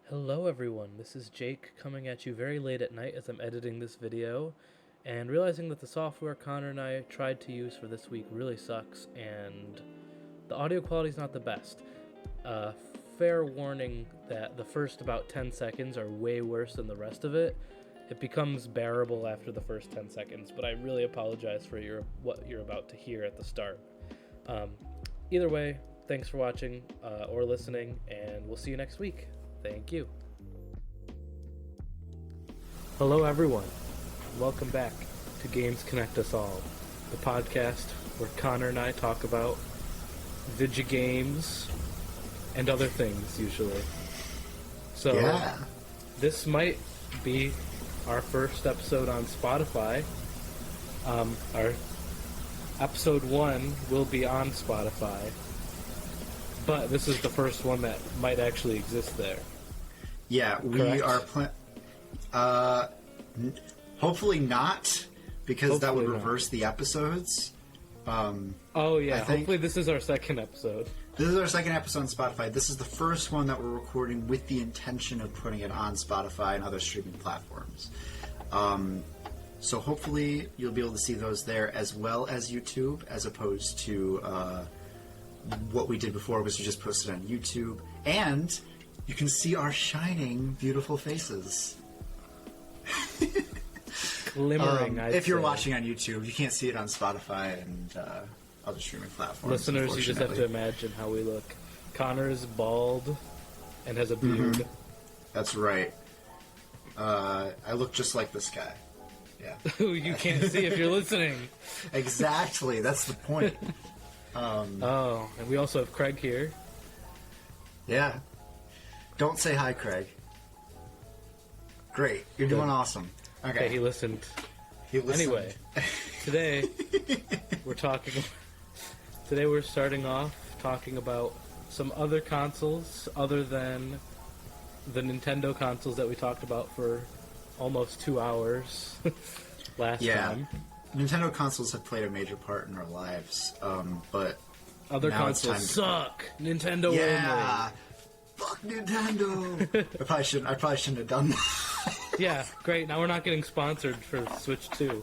Hello everyone, this is Jake coming at you very late at night as I'm editing this video and realizing that the software Connor and I tried to use for this week really sucks and the audio quality is not the best. Fair warning that the first about 10 seconds are way worse than the rest of it. It becomes bearable after the first 10 seconds, but I really apologize for what you're about to hear at the start. Either way, thanks for watching or listening, and we'll see you next week. Thank you. Hello everyone. Welcome back to Games Connect Us All, the podcast where Connor and I talk about video games and other things usually. So This might be our first episode on Spotify. Our episode 1 will be on Spotify, but this is the first one that might actually exist there. Yeah, we are hopefully not, because hopefully that would reverse the episodes. Hopefully this is our second episode. This is our second episode on Spotify. This is the first one that we're recording with the intention of putting it on Spotify and other streaming platforms. So hopefully you'll be able to see those there as well as YouTube, as opposed to what we did before was we just posted on YouTube. And you can see our shining, beautiful faces. Glimmering, if you're watching on YouTube, you can't see it on Spotify and other streaming platforms. Listeners, you just have to imagine how we look. Connor is bald and has a beard. Mm-hmm. That's right. I look just like this guy. Yeah. You can't see if you're listening. Exactly. That's the point. And we also have Craig here. Yeah. Don't say hi, Craig. Great. You're doing awesome. Okay, he listened. Anyway, today we're starting off talking about some other consoles other than the Nintendo consoles that we talked about for almost 2 hours last time. Nintendo consoles have played a major part in our lives, but other consoles suck. Nintendo only. Fuck Nintendo. I probably shouldn't have done that. Yeah, great. Now we're not getting sponsored for Switch 2.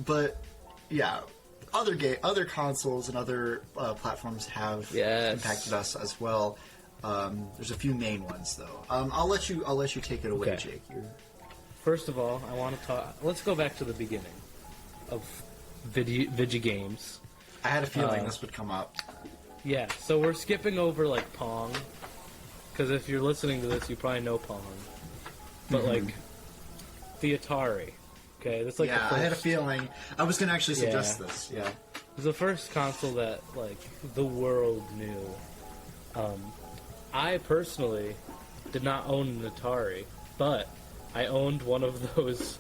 But yeah, other consoles and other platforms have impacted us as well. There's a few main ones though. I'll let you take it away, Jake. First of all, I want to talk. Let's go back to the beginning of video games. I had a feeling this would come up. Yeah, so we're skipping over like Pong, because if you're listening to this, you probably know Pong. But like the Atari, okay, that's like the first, I had a feeling. I was going to actually suggest this. Yeah, it was the first console that like the world knew. I personally did not own an Atari, but I owned one of those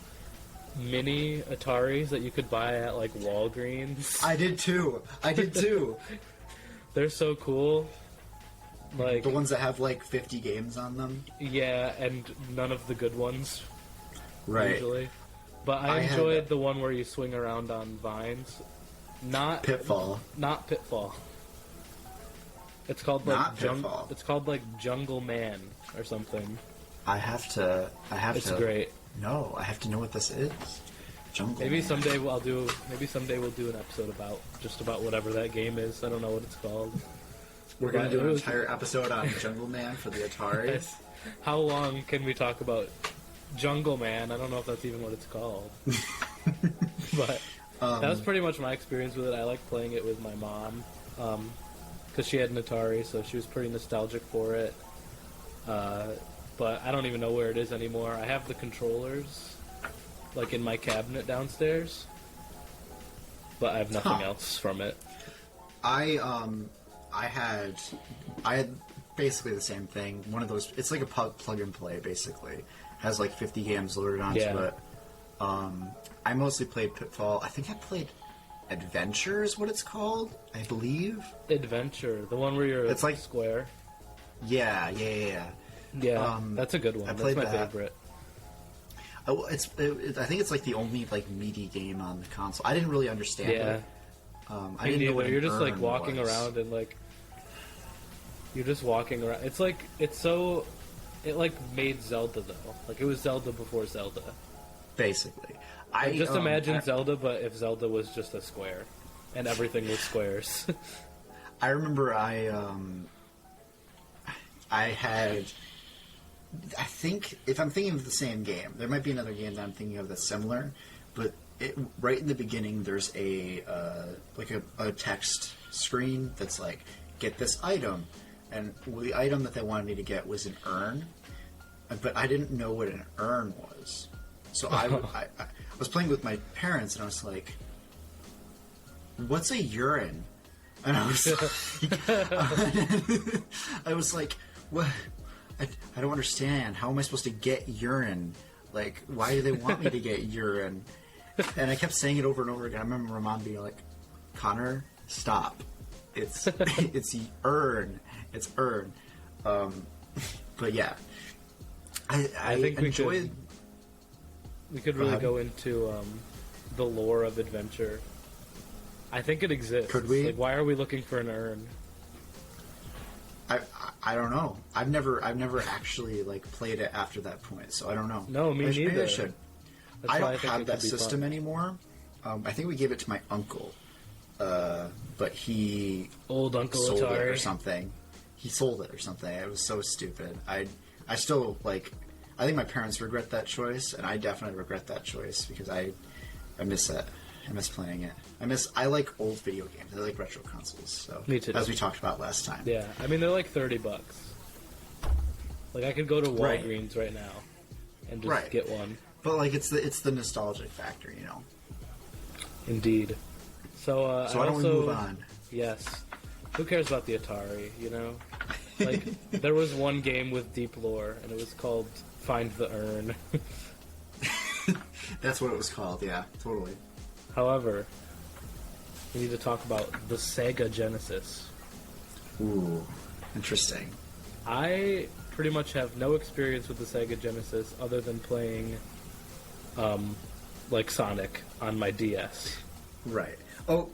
mini Ataris that you could buy at like Walgreens. I did too. They're so cool. Like the ones that have like 50 games on them. Yeah, and none of the good ones. Right. Usually. But I enjoyed the one where you swing around on vines. Not Pitfall. Not Pitfall. It's called like Pitfall. It's called like Jungle Man or something. I have to. It's great. No, I have to know what this is. Jungle Maybe Man. someday we'll do an episode about whatever that game is. I don't know what it's called. We're gonna do an entire episode on Jungle Man for the Atari. Yes. How long can we talk about Jungle Man? I don't know if that's even what it's called. But that was pretty much my experience with it. I liked playing it with my mom because she had an Atari, so she was pretty nostalgic for it. But I don't even know where it is anymore. I have the controllers, like in my cabinet downstairs, but I have nothing else from it. I had basically the same thing. One of those. It's like a plug and play. Basically, has like 50 games loaded onto it. I mostly played Pitfall. I think I played Adventure is what it's called. I believe Adventure, the one where you're it's like square. Yeah. That's a good one. That's my favorite. I think it's like the only like meaty game on the console. I didn't really understand it. I didn't know what you're just like urn walking was. around and like You're just walking around. It's like it like made Zelda though. Like it was Zelda before Zelda. Basically, Just imagine Zelda, but if Zelda was just a square, and everything was squares. I remember I had. I think if I'm thinking of the same game, there might be another game that I'm thinking of that's similar, but right in the beginning, there's a text screen that's like, get this item, and the item that they wanted me to get was an urn, but I didn't know what an urn was, so I was playing with my parents, and I was like, "What's a urine?" And I was I was like, "What? I don't understand. How am I supposed to get urine? Like, why do they want me to get urine?" And I kept saying it over and over again. I remember my mom being like, "Connor, stop. It's urn. It's urn." But yeah, I think enjoyed. we could really go into the lore of adventure. I think it exists. Could we? Like, why are we looking for an urn? I don't know. I've never actually like played it after that point, so I don't know. No, me maybe neither. I should. That's I why don't think have it that could be system fun. anymore. I think we gave it to my uncle, but he Old Uncle sold it or Atari. something. He sold it or something. It was so stupid. I still like. I think my parents regret that choice, and I definitely regret that choice because I miss it. I miss playing it. I like old video games. I like retro consoles. So Me too. as we talked about last time. Yeah, I mean they're like $30. Like I could go to Right. Walgreens right now and just Right. get one. But like it's the nostalgic factor, you know. Indeed. So So why don't we move on? Yes. Who cares about the Atari, you know? Like, there was one game with deep lore, and it was called Find the Urn. That's what it was called. Yeah, totally. However, we need to talk about the Sega Genesis. Ooh, interesting. I pretty much have no experience with the Sega Genesis other than playing, like Sonic on my DS. Right. Oh,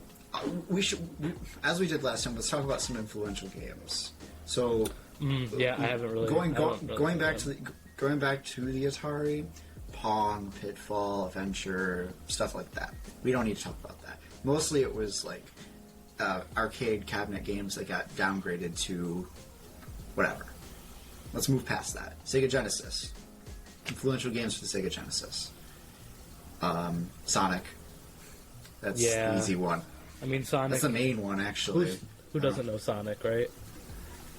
as we did last time. Let's talk about some influential games. So, Yeah, I haven't really. going I don't really going know back them. going back to the Atari, Pong, Pitfall, Adventure, stuff like that. We don't need to talk about that. Mostly, it was like arcade cabinet games that got downgraded to whatever. Let's move past that. Sega Genesis. Influential games for the Sega Genesis. Sonic. That's the easy one. I mean, Sonic. That's the main one, actually. Who doesn't know Sonic, right?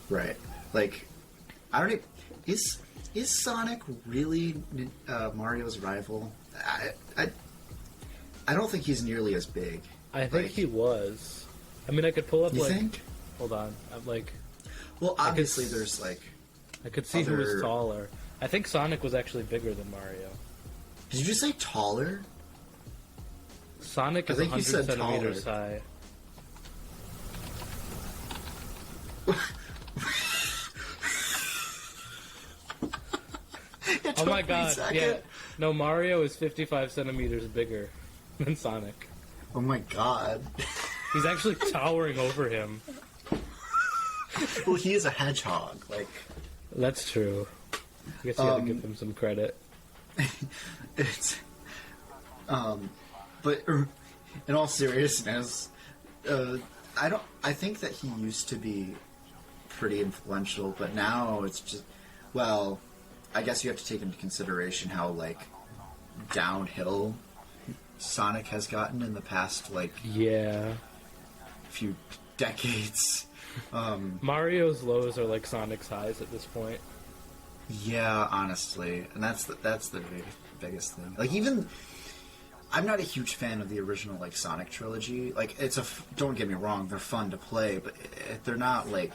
Right. Like, I don't even... Is Sonic really Mario's rival? I don't think he's nearly as big. I think he was. I mean, I could pull up, You like... think? Hold on. I'm like... Well, obviously there's, like... I could see who was taller. I think Sonic was actually bigger than Mario. Did you just say taller? Sonic I is think you 100 said centimeters taller. high. Oh my god, yeah. No, Mario is 55 centimeters bigger than Sonic. Oh my god. He's actually towering over him. Well, he is a hedgehog. Like, That's true. I guess you gotta give him some credit. it's... But in all seriousness, I think that he used to be pretty influential, but now it's just... Well... I guess you have to take into consideration how, like, downhill Sonic has gotten in the past, like, few decades. Mario's lows are like Sonic's highs at this point. Yeah, honestly. And that's the biggest thing. Like, even... I'm not a huge fan of the original, like, Sonic trilogy. Like, don't get me wrong, they're fun to play, but they're not, like...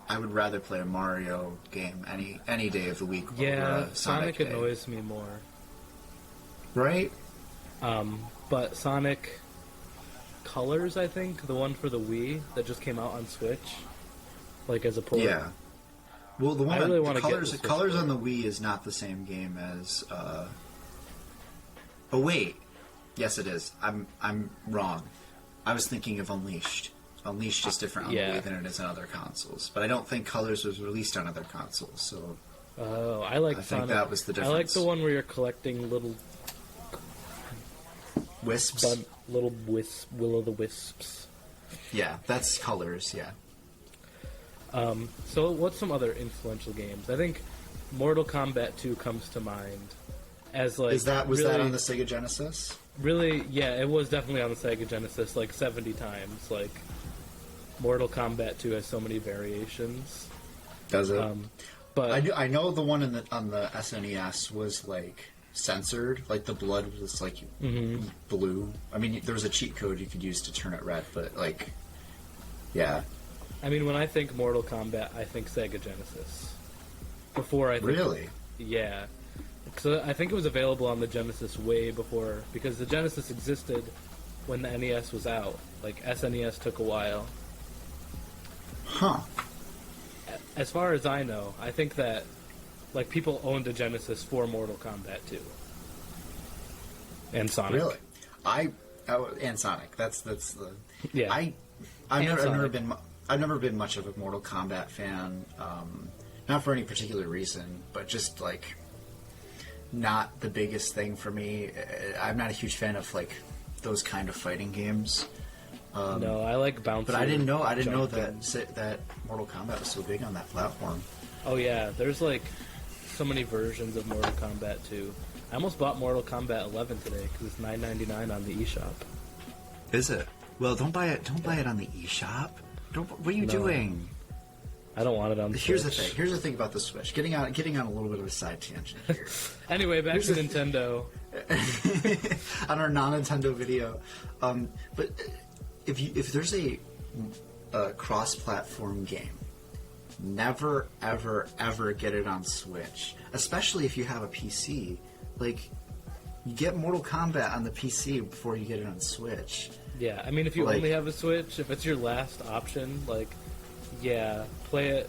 I would rather play a Mario game any day of the week. Yeah, over a Sonic day. annoys me more. Right? But Sonic Colors, I think, the one for the Wii that just came out on Switch, like as a port. Yeah. Well, the one I really the want to colors, get the colors Switch on the Wii is not the same game as. Oh wait, yes it is. I'm wrong. I was thinking of Unleashed. Unleashed is different on the yeah. Wii than it is on other consoles. But I don't think Colors was released on other consoles, so Oh, I like I Sonic. think that was the I like difference. the one where you're collecting little Wisps? will-o'-the-wisps. Yeah, that's Colors, yeah. So what's some other influential games? I think Mortal Kombat 2 comes to mind as like Was that really, on the Sega Genesis? really, yeah, it was definitely on the Sega Genesis like 70 times. Like Mortal Kombat 2 has so many variations. Does it? But I know the one on the SNES was like censored, like the blood was like blue. I mean, there was a cheat code you could use to turn it red, but like, yeah. I mean, when I think Mortal Kombat, I think Sega Genesis. Before I think, Really? yeah. So I think it was available on the Genesis way before, because the Genesis existed when the NES was out. Like SNES took a while. Huh. As far as I know, I think that like people owned a Genesis for Mortal Kombat 2 and Sonic. Really? And Sonic. That's the Yeah. I've And never been much of a Mortal Kombat fan. Not for any particular reason, but just like not the biggest thing for me. I'm not a huge fan of like those kind of fighting games. No, I like bouncy. But I didn't know jumping. that Mortal Kombat was so big on that platform. Oh yeah, there's like so many versions of Mortal Kombat 2. I almost bought Mortal Kombat 11 today because it's $9.99 on the eShop. Is it? Well, don't buy it. Don't buy it on the eShop. What are you doing? I don't want it on the Here's the Switch. thing. Here's the thing about the Switch. Getting on a little bit of a side tangent here. Anyway, back to Nintendo. On our non-Nintendo video, but if there's a cross-platform game, never ever get it on Switch, especially if you have a PC. Like, you get Mortal Kombat on the PC before you get it on Switch. Yeah, I mean, if you Like- only have a Switch, if it's your last option, like, yeah, play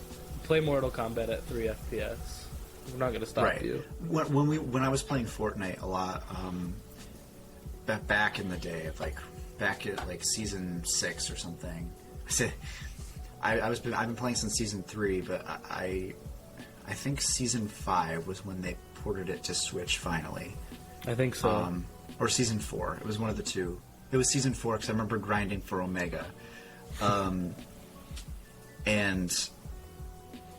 Mortal Kombat at 3 FPS. We're not gonna stop Right. you. When I was playing Fortnite a lot, back in the day, back at like season 6 or something. I've been playing since season 3, but I think season 5 was when they ported it to Switch finally. I think so. Or season 4. It was one of the two. It was season 4 because I remember grinding for Omega. And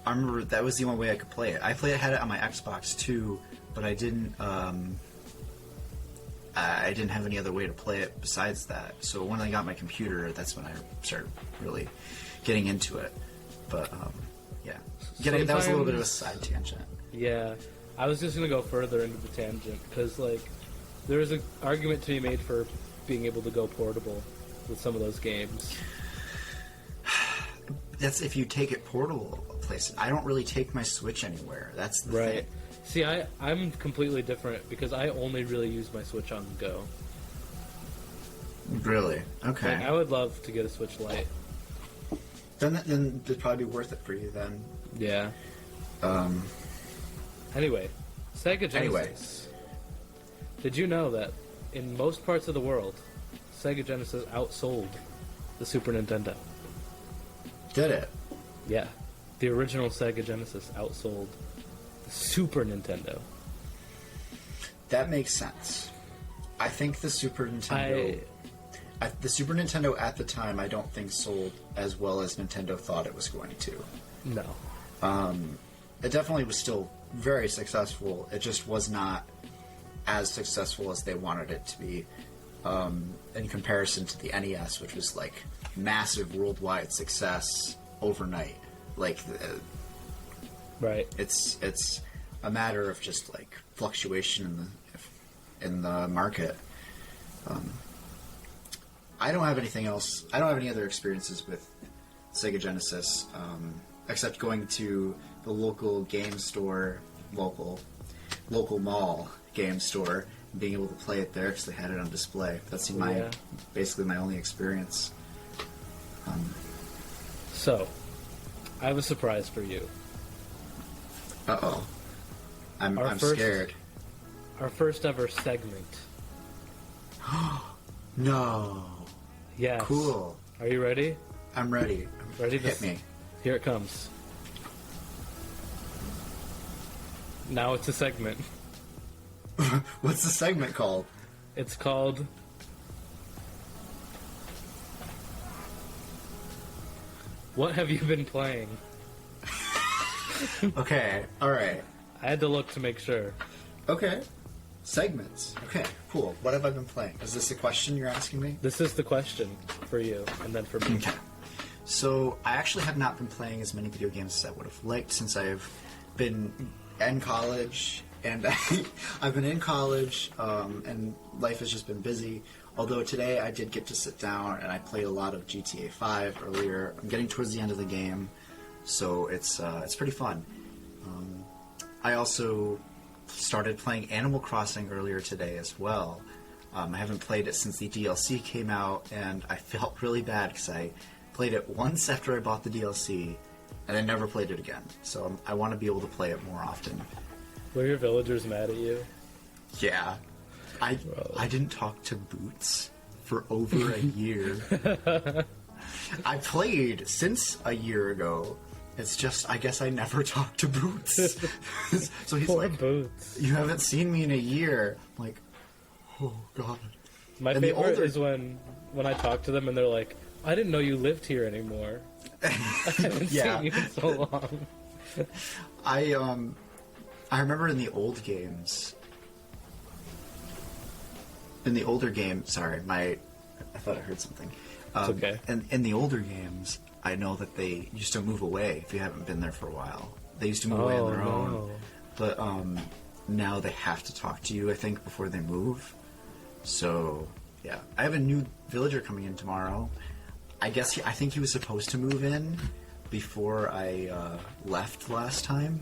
I remember that was the only way I could play it. I had it on my Xbox too, but I didn't have any other way to play it besides that. So when I got my computer, that's when I started really getting into it. But yeah, that was a little bit of a side tangent. Yeah, I was just gonna go further into the tangent because like there is an argument to be made for being able to go portable with some of those games. That's if you take it portable places. I don't really take my Switch anywhere. That's the thing. See, I'm completely different because I only really use my Switch on the go. Really? Okay. Like, I would love to get a Switch Lite. Then it'd probably be worth it for you then. Yeah. Anyway, Sega Genesis. Anyway. Did you know that in most parts of the world, Sega Genesis outsold the Super Nintendo? Did it? Yeah. The original Sega Genesis outsold the Super Nintendo. That makes sense. I think the Super Nintendo... the Super Nintendo at the time, I don't think sold as well as Nintendo thought it was going to. No. It definitely was still very successful. It just was not as successful as they wanted it to be in comparison to the NES, which was like massive worldwide success overnight. Like, Right. it's a matter of just like fluctuation in the market. I don't have anything else. I don't have any other experiences with Sega Genesis, except going to the local game store, local mall game store, and being able to play it there because they had it on display. That's basically my only experience. So, I have a surprise for you. Uh-oh. I'm scared. Our first ever segment. No. Yes. Cool. Are you ready? I'm ready. Ready to Hit me. Here it comes. Now it's a segment. What's the segment called? It's called... What have you been playing? Okay, alright. I had to look to make sure. Okay. Segments. Okay, cool. What have I been playing? Is this a question you're asking me? This is the question for you, and then for me. Okay. So, I actually have not been playing as many video games as I would have liked since I've been in college, and I've been in college, and life has just been busy. Although today I did get to sit down and I played a lot of GTA 5 earlier. I'm getting towards the end of the game, so it's pretty fun. I also started playing Animal Crossing earlier today as well. I haven't played it since the DLC came out, and I felt really bad because I played it once after I bought the DLC, and then never played it again. So I want to be able to play it more often. Were your villagers mad at you? Yeah. I didn't talk to Boots for over a year. I played since a year ago. It's just, I guess I never talked to Boots. So he's Poor like, Boots. you haven't seen me in a year. I'm like, oh, God. My And favorite is when I talk to them and they're like, I didn't know you lived here anymore. I haven't seen you in so long. I remember in the old games... In the older games... Sorry, I thought I heard something. It's okay. And in the older games, I know that they used to move away if you haven't been there for a while. They used to move away on their own. But now they have to talk to you, I think, before they move. So, yeah. I have a new villager coming in tomorrow. I think he was supposed to move in before I left last time.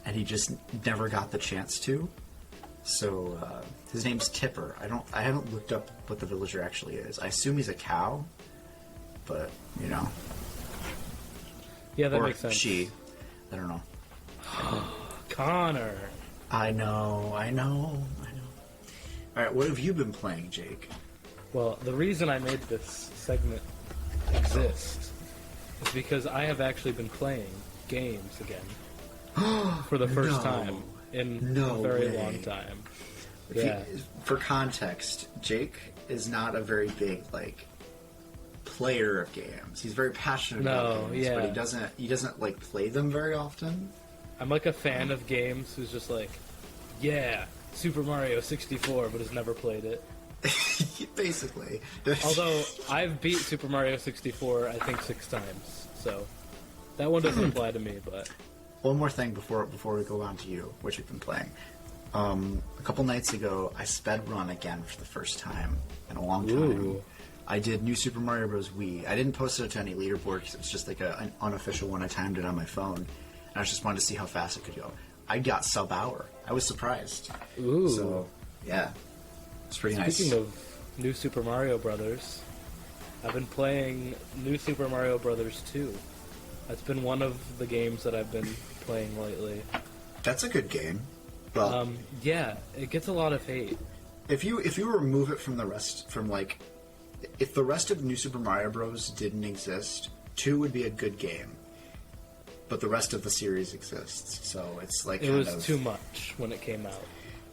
And he just never got the chance to. So, his name's Tipper. I haven't looked up what the villager actually is. I assume he's a cow, but, you know. Yeah, that or makes sense. she. I don't know. Connor. I know. Alright, what have you been playing, Jake? Well, the reason I made this segment exist is because I have actually been playing games again for the first time in a very long time. Yeah. For context, Jake is not a very big player of games. He's very passionate about games, but he doesn't play them very often. I'm like a fan of games who's just like, yeah, Super Mario 64, but has never played it. Basically. Although I've beat Super Mario 64 I think 6 times, so that one doesn't apply to me. But one more thing before we go on to you, what you've been playing. A couple nights ago, I sped run again for the first time in a long time. Ooh. I did New Super Mario Bros. Wii. I didn't post it to any leaderboard because it was just like an unofficial one. I timed it on my phone, and I just wanted to see how fast it could go. I got sub-hour. I was surprised. Ooh. So, yeah. It's pretty nice. Speaking of New Super Mario Brothers, I've been playing New Super Mario Brothers 2. That's been one of the games that I've been playing lately. That's a good game. Well, yeah, it gets a lot of hate. If you remove it from the rest, if the rest of New Super Mario Bros. Didn't exist, 2 would be a good game. But the rest of the series exists, so it's like it was too much when it came out.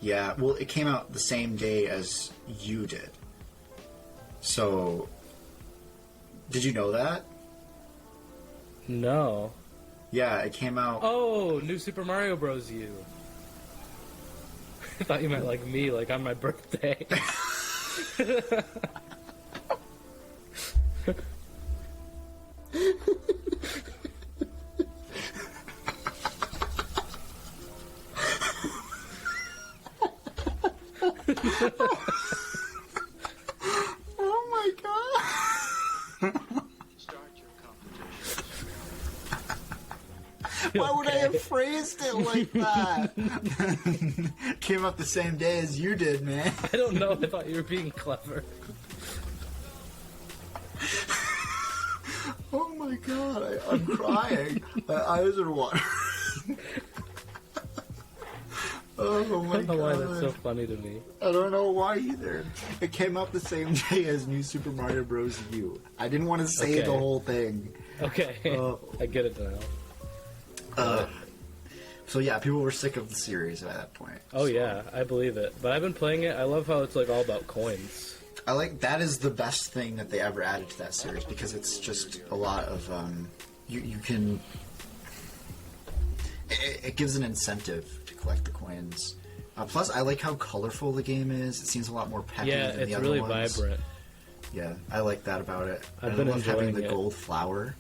Yeah, well, it came out the same day as you did. So, did you know that? No. Yeah, it came out... Oh, New Super Mario Bros. U. I thought you meant like me, like on my birthday. Oh my god! Why would I have phrased it like that? Came up the same day as you did, man. I don't know. I thought you were being clever. Oh my god, I'm crying. My eyes are watering. Oh my I don't know why god. that's so funny to me. I don't know why either. It came out the same day as New Super Mario Bros. U. I didn't want to say the whole thing. Okay, I get it now. So yeah, people were sick of the series at that point. Oh yeah, I believe it. But I've been playing it. I love how it's like all about coins. I like that is the best thing that they ever added to that series because it's just a lot of you can. It gives an incentive to collect the coins. Plus, I like how colorful the game is. It seems a lot more peppy than the other really ones. vibrant. Yeah, I like that about it. I've been love having enjoying the it. gold flower.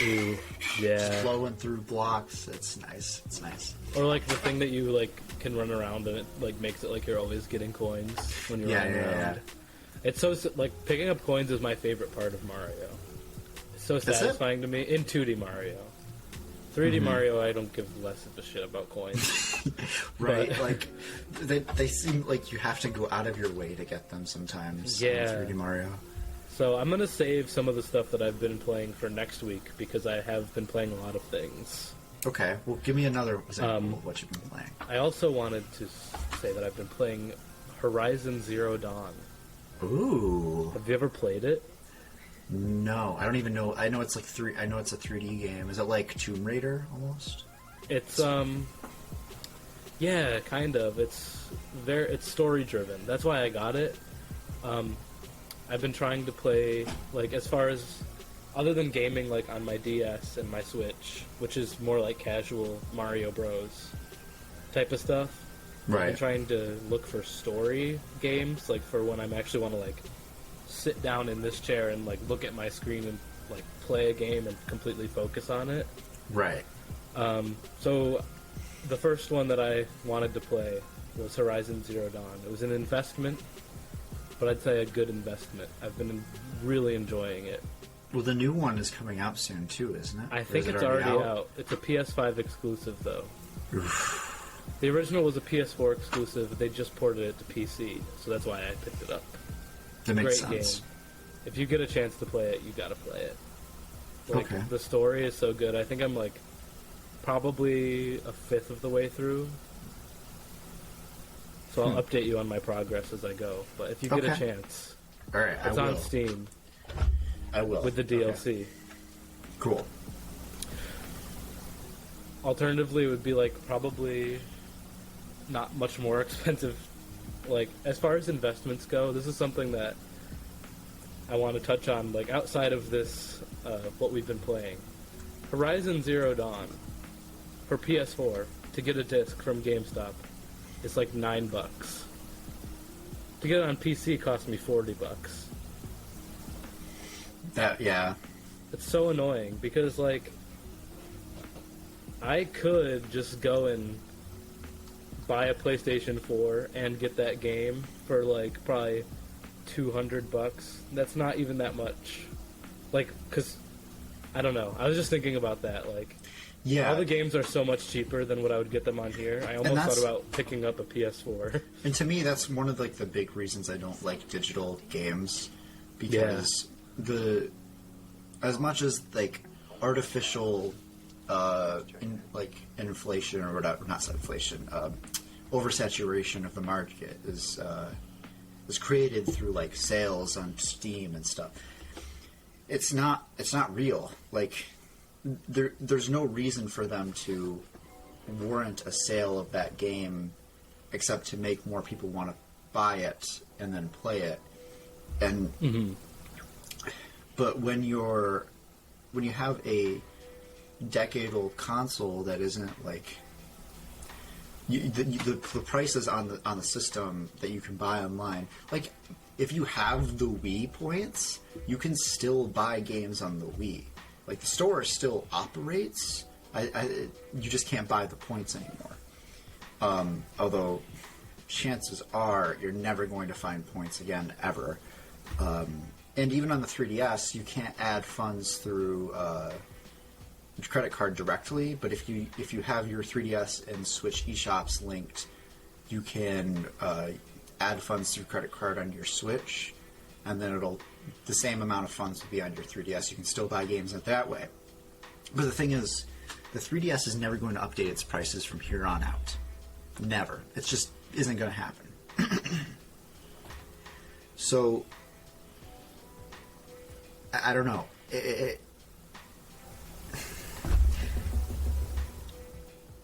Ooh, yeah. Flowing through blocks. It's nice. It's nice. Or like the thing that you like can run around and it like makes it like you're always getting coins when you're running around. Yeah. It's so like picking up coins is my favorite part of Mario. It's so satisfying to me in 2D Mario. 3D Mario, I don't give less of a shit about coins. Right, like they seem like you have to go out of your way to get them sometimes. Yeah. In 3D Mario. So I'm gonna save some of the stuff that I've been playing for next week because I have been playing a lot of things. Okay, well, give me another example of what you've been playing. I also wanted to say that I've been playing Horizon Zero Dawn. Ooh. Have you ever played it? No, I don't even know. I know it's like I know it's a 3D game. Is it like Tomb Raider almost? It's yeah, kind of. It's story driven. That's why I got it. I've been trying to play like as far as other than gaming like on my DS and my Switch, which is more like casual Mario Bros. Type of stuff. Right. I've been trying to look for story games, like for when I'm actually want to like sit down in this chair and like look at my screen and like play a game and completely focus on it. Right. So the first one that I wanted to play was Horizon Zero Dawn. It was an investment, but I'd say a good investment. I've been really enjoying it. Well, the new one is coming out soon too, isn't it? I think it's already out. It's a PS5 exclusive though. Oof. The original was a PS4 exclusive. They just ported it to PC, so that's why I picked it up. That makes Great sense. game. If you get a chance to play it, you gotta play it. Like, Okay. the story is so good. I think I'm like probably a fifth of the way through. So I'll update you on my progress as I go. But if you get a Okay. chance, All right, it's I on will. Steam I will. with the DLC. Okay. Cool. Alternatively, it would be like probably not much more expensive. Like as far as investments go, this is something that I want to touch on. Like outside of this, what we've been playing, Horizon Zero Dawn for PS4 to get a disc from GameStop is like $9. To get it on PC cost me $40. Yeah. It's so annoying because like I could just go and buy a PlayStation 4 and get that game for like probably $200. That's not even that much. Like, cause I don't know. I was just thinking about that. Like, Yeah. all the games are so much cheaper than what I would get them on here. I almost that's- thought about picking up a PS4. And to me, that's one of like the big reasons I don't like digital games, because as much as like artificial, inflation or whatever, not inflation, oversaturation of the market is created through like sales on Steam and stuff. It's not real. Like there's no reason for them to warrant a sale of that game except to make more people want to buy it and then play it. And but when you have a decade-old console that isn't like the prices on the system that you can buy online, like if you have the Wii points, you can still buy games on the Wii. Like the store still operates. You just can't buy the points anymore. Although chances are you're never going to find points again ever. And even on the 3DS, you can't add funds through credit card directly. But if you have your 3DS and Switch eShops linked, you can add funds through credit card on your Switch, and then the same amount of funds will be on your 3DS. You can still buy games that way. But the thing is, the 3DS is never going to update its prices from here on out. Never. It just isn't going to happen. So, I don't know.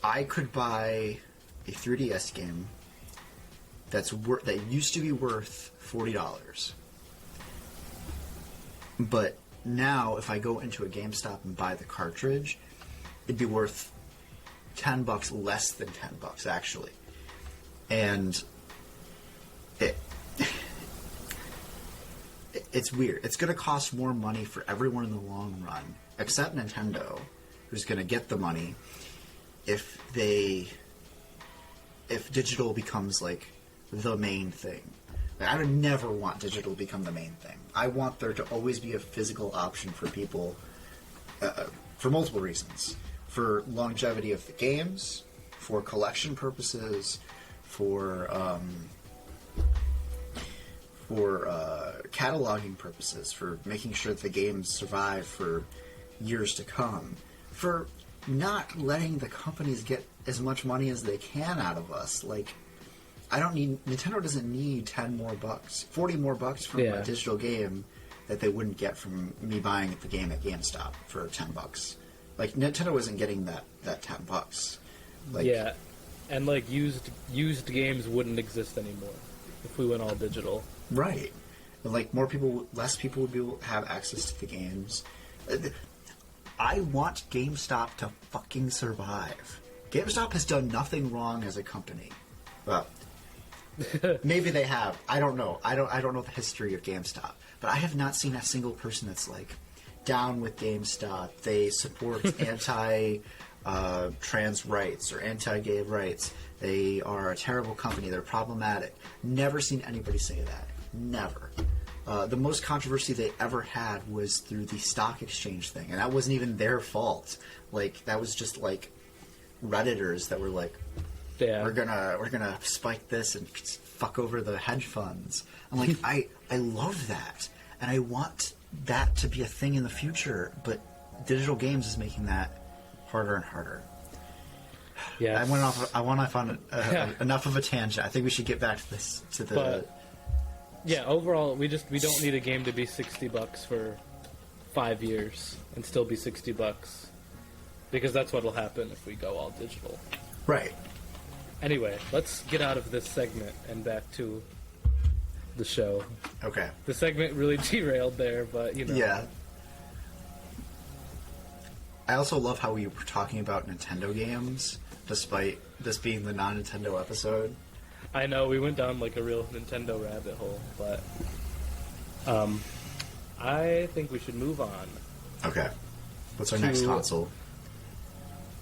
I could buy a 3DS game that used to be worth $40. But now, if I go into a GameStop and buy the cartridge, it'd be worth $10, less than $10, actually. And it's weird. It's going to cost more money for everyone in the long run, except Nintendo, who's going to get the money if digital becomes like the main thing. I would never want digital to become the main thing. I want there to always be a physical option for people for multiple reasons. For longevity of the games, for collection purposes, for cataloging purposes, for making sure that the games survive for years to come, for not letting the companies get as much money as they can out of us. Like, Nintendo doesn't need $10 more, $40 more from a digital game that they wouldn't get from me buying the game at GameStop for $10. Like, Nintendo isn't getting that $10. Like, yeah, and like used games wouldn't exist anymore if we went all digital. Right. And like less people would be able to have access to the games. I want GameStop to fucking survive. GameStop has done nothing wrong as a company. Well, maybe they have. I don't know. I don't know the history of GameStop, but I have not seen a single person that's like down with GameStop. They support trans rights or anti-gay rights. They are a terrible company. They're problematic. Never seen anybody say that. Never. The most controversy they ever had was through the stock exchange thing, and that wasn't even their fault. Like, that was just like Redditors that were like, we're gonna spike this and fuck over the hedge funds. I'm like, I love that, and I want that to be a thing in the future, but digital games is making that harder and harder. Yeah, I went off on enough of a tangent. I think we should get back to this. Yeah, overall, we don't need a game to be $60 for 5 years and still be $60, because that's what'll happen if we go all digital. Right. Anyway, let's get out of this segment and back to the show. Okay. The segment really derailed there, but you know. Yeah. I also love how we were talking about Nintendo games, despite this being the non-Nintendo episode. I know, we went down like a real Nintendo rabbit hole, but I think we should move on. Okay. What's our next console?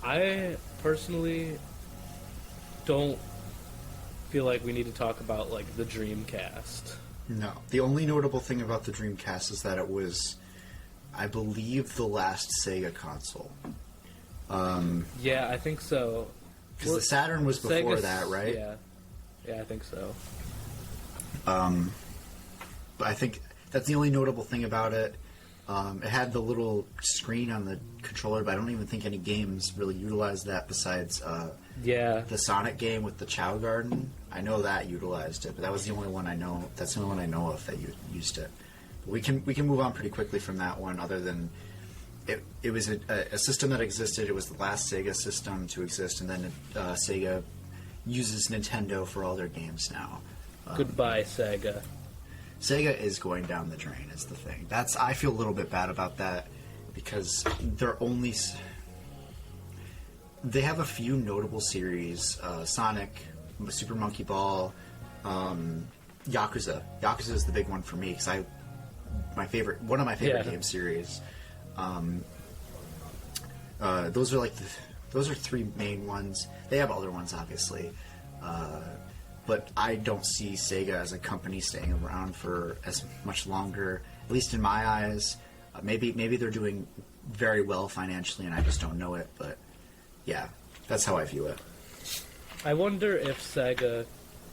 I personally don't feel like we need to talk about like the Dreamcast. No. The only notable thing about the Dreamcast is that it was, I believe, the last Sega console. Yeah, I think so. Because the Saturn was before that, right? Yeah, I think so. But I think that's the only notable thing about it. It had the little screen on the controller, but I don't even think any games really utilized that besides the Sonic game with the Chow Garden. I know that utilized it, but that was the only one I know. That's the only one I know of that used it. But we can move on pretty quickly from that one. Other than it was a system that existed. It was the last Sega system to exist, and then Sega uses Nintendo for all their games now. Goodbye, Sega. Sega is going down the drain, is the thing. I feel a little bit bad about that, because they have a few notable series, Sonic, Super Monkey Ball, Yakuza. Yakuza is the big one for me, because one of my favorite game series. Those are three main ones. They have other ones, obviously. But I don't see Sega as a company staying around for as much longer, at least in my eyes. Maybe they're doing very well financially and I just don't know it, but yeah, that's how I view it. I wonder if Sega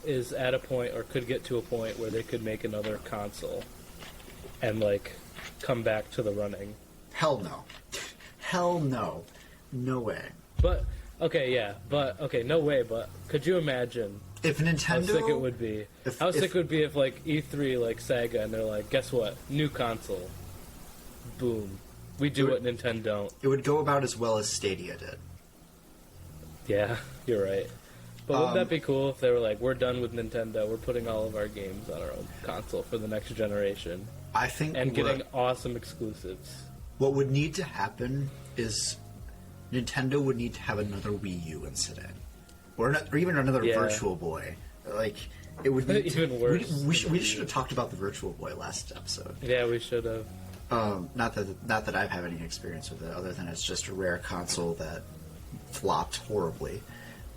is at a point, or could get to a point, where they could make another console and, like, come back to the running. Hell no. Hell no. No way. But Okay, yeah, but okay, no way. But could you imagine If how Nintendo, sick it would be? How sick it would be if like E3, like Sega, and they're like, guess what? New console. Boom. We do what Nintendo don't. it would go about as well as Stadia did. Yeah, you're right. But wouldn't that be cool if they were like, we're done with Nintendo, we're putting all of our games on our own console for the next generation, I think and getting awesome exclusives. what would need to happen is Nintendo would need to have another Wii U incident, or even another Yeah. Virtual Boy. Like it would need Even worse We than we Wii should U. have talked about the Virtual Boy last episode. Yeah, we should have. Not that I have any experience with it, other than it's just a rare console that flopped horribly,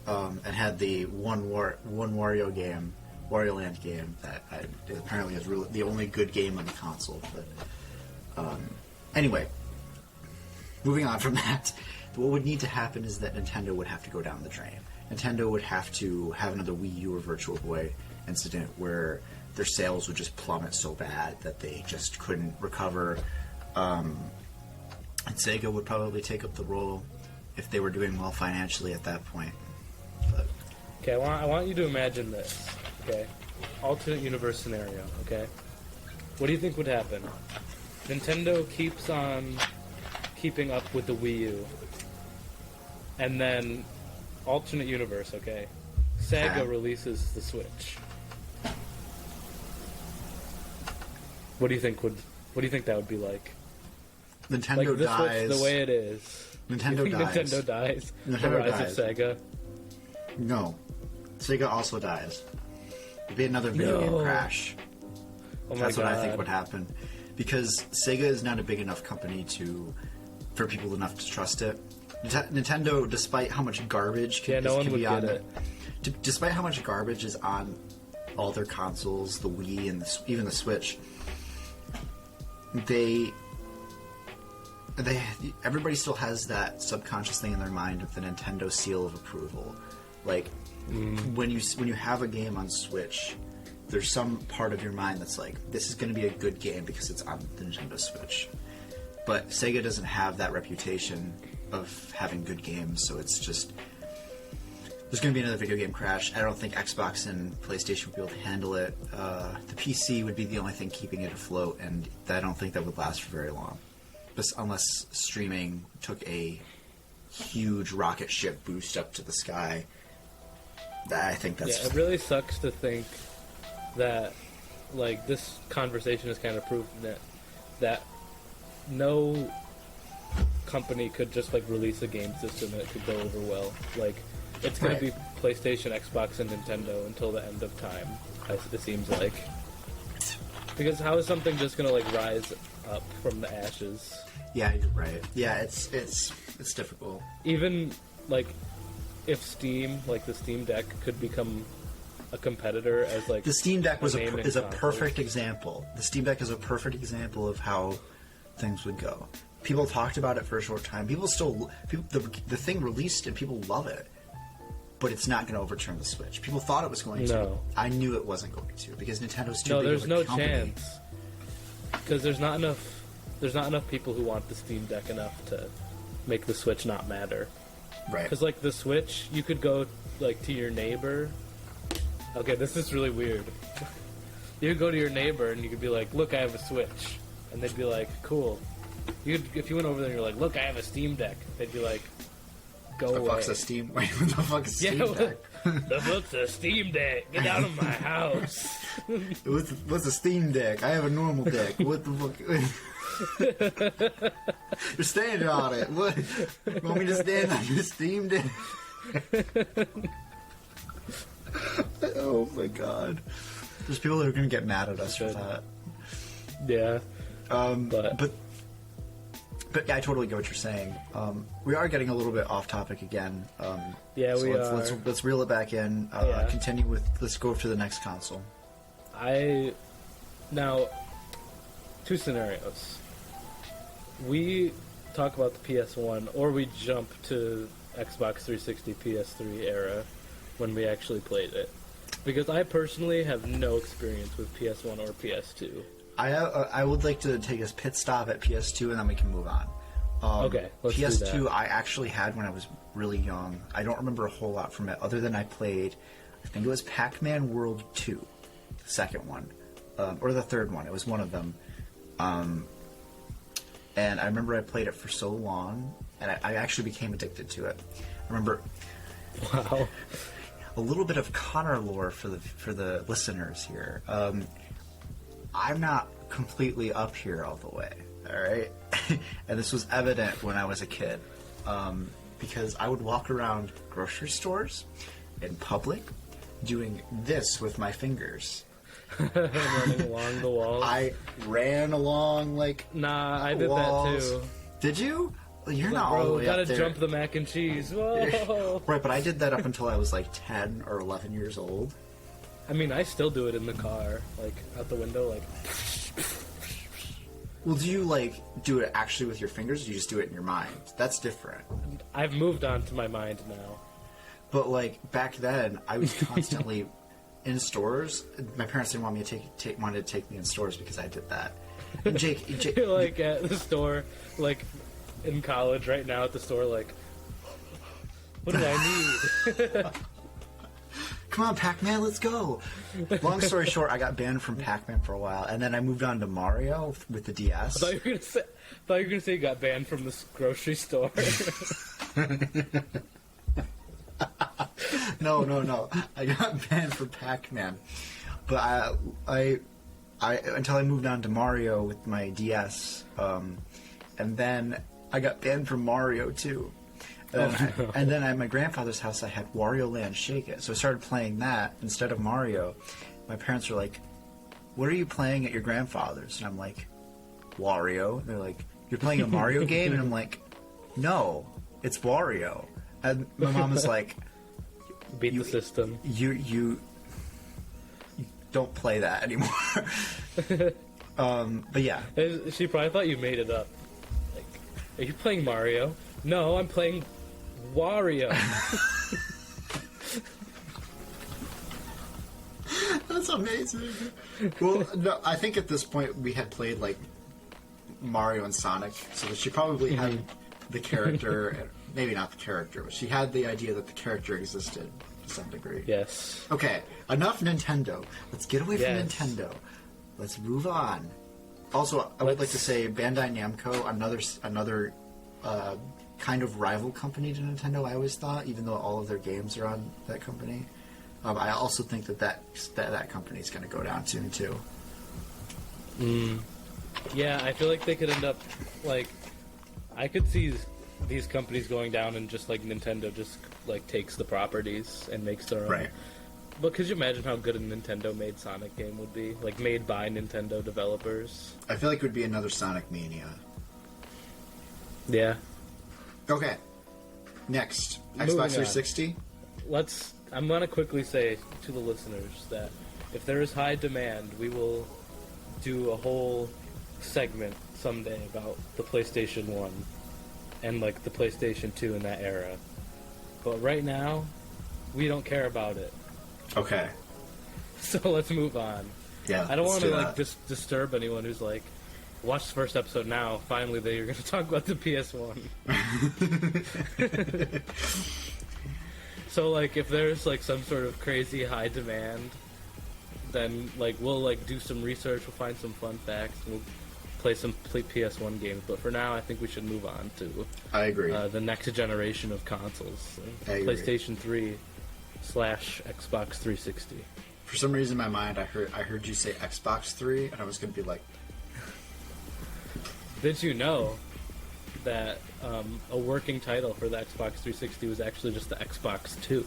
and had the one Wario game, Wario Land game that apparently is really the only good game on the console. But anyway, moving on from that, what would need to happen is that Nintendo would have to go down the drain. Nintendo would have to have another Wii U or Virtual Boy incident where their sales would just plummet so bad that they just couldn't recover. And Sega would probably take up the role if they were doing well financially at that point. But Okay, I want you to imagine this. Okay, alternate universe scenario. Okay, what do you think would happen? Nintendo keeps on keeping up with the Wii U, and then alternate universe. Okay, Sega Okay. releases the Switch. What do you think that would be like? Nintendo Like the dies. Switch, the way it is. Nintendo You think dies. Nintendo dies. The Nintendo rise dies. of Sega. No. Sega also dies. It'd be another video game No. crash. Oh my That's god. what I think would happen. Because Sega is not a big enough company for people enough to trust it. Nintendo, despite how much garbage Yeah, no one can would be on get despite how much garbage is on all their consoles, the Wii and even the Switch, everybody still has that subconscious thing in their mind of the Nintendo seal of approval. Like when you have a game on Switch, there's some part of your mind that's like, this is going to be a good game because it's on the Nintendo Switch. But Sega doesn't have that reputation of having good games, so it's just there's going to be another video game crash. I don't think Xbox and PlayStation would be able to handle it. The PC would be the only thing keeping it afloat, and I don't think that would last for very long. Unless streaming took a huge rocket ship boost up to the sky. I think that's... Yeah, it really sucks to think that, like, this conversation has kind of proved that no company could just, like, release a game system that could go over well. Like, it's going to be PlayStation, Xbox, and Nintendo until the end of time, it seems like. Because how is something just going to, like, rise up from the ashes? Yeah, you're right. Yeah, it's difficult. Even, like, if Steam, like the Steam Deck, could become a competitor as, like... The Steam Deck is a console. perfect example. The Steam Deck is a perfect example of how things would go. People talked about it for a short time. The thing released and people love it. But it's not going to overturn the Switch. People thought it was going to. No. I knew it wasn't going to because Nintendo's too No, big there's of a no company. chance. Because there's not enough people who want the Steam Deck enough to make the Switch not matter. Right. Because, like, the Switch, you could go, like, to your neighbor. Okay, this is really weird. You could go to your neighbor and you could be like, look, I have a Switch. And they'd be like, cool. If you went over there and you're like, look, I have a Steam Deck. They'd be like, go The away. fuck's a Steam? Wait, what the fuck is Steam Deck? The fuck's a Steam Deck? Get out of my house. What's a Steam Deck? I have a normal deck. What the fuck? You're standing on it. What? You want me to stand on your Steam Deck? Oh my god. There's people that are going to get mad at us for that. Yeah. But yeah, I totally get what you're saying. We are getting a little bit off topic again. Yeah, so we let's are. let's reel it back in. Yeah. Continue with. Let's go to the next console. Now, two scenarios. We talk about the PS1, or we jump to Xbox 360, PS3 era when we actually played it. Because I personally have no experience with PS1 or PS2. I would like to take a pit stop at PS2 and then we can move on. Okay, let's do PS2 that. I actually had when I was really young. I don't remember a whole lot from it, other than I played, I think it was Pac-Man World 2, the second one, or the third one. It was one of them. And I remember I played it for so long, and I actually became addicted to it. I remember Wow. a little bit of Connor lore for the listeners here. I'm not completely up here all the way, all right? And this was evident when I was a kid, because I would walk around grocery stores in public doing this with my fingers. Running along the walls. I ran along like Nah, I did walls. that too. Did you? You're Like, not all the bro, way gotta up there. jump the mac and cheese. Whoa. Right, but I did that up until I was like 10 or 11 years old. I mean, I still do it in the car, like out the window, like. Well, do you like do it actually with your fingers, or do you just do it in your mind? That's different. I've moved on to my mind now. But like back then, I was constantly in stores. My parents didn't want me to wanted to take me in stores because I did that. And Jake, You're like at the store, like in college right now at the store, like, what do I need? come on, Pac-Man, let's go. Long story short, I got banned from Pac-Man for a while, and then I moved on to Mario with the DS. I thought you were gonna say you got banned from this grocery store. No. I got banned for Pac-Man, but I until I moved on to Mario with my DS, and then I got banned from Mario too. And then at my grandfather's house, I had Wario Land Shake It, so I started playing that instead of Mario. My parents were like, "What are you playing at your grandfather's?" And I'm like, "Wario." And they're like, "You're playing a Mario game?" And I'm like, "No, it's Wario." And my mom was like, Beat the system. you don't play that anymore. But yeah, She probably thought you made it up. Like, are you playing Mario? No, I'm playing Wario. that's amazing. Well, no, I think at this point we had played like Mario and Sonic, so she probably had the character, maybe not the character, but she had the idea that the character existed to some degree. Yes. Okay, enough Nintendo. Let's get away from Yes. Nintendo. Let's move on. Also, I would like to say Bandai Namco, another kind of rival company to Nintendo. I always thought, even though all of their games are on that company, I also think that company is going to go down soon too. Yeah, I feel like they could end up, like, I could see these companies going down and just, like, Nintendo just, like, takes the properties and makes their own. Right. But could you imagine how good a Nintendo-made Sonic game would be? Like, made by Nintendo developers? I feel like it would be another Sonic Mania. Yeah. Okay. Next, Moving Xbox on. 360. I'm going to quickly say to the listeners that if there is high demand, we will do a whole segment someday about the PlayStation 1 and, like, the PlayStation 2 in that era. But right now, we don't care about it. Okay. So let's move on. Yeah. I don't want let's to, do like, that. disturb anyone who's like, watch the first episode now. Finally, they're going to talk about the PS1. So, like, if there's, like, some sort of crazy high demand, then, like, we'll, like, do some research, we'll find some fun facts, and we'll play some PS1 games. But for now, I think we should move on to I agree. the next generation of consoles. I agree. PlayStation 3 / Xbox 360. For some reason in my mind, I heard you say Xbox 3, and I was going to be like, Did you know that a working title for the Xbox 360 was actually just the Xbox 2?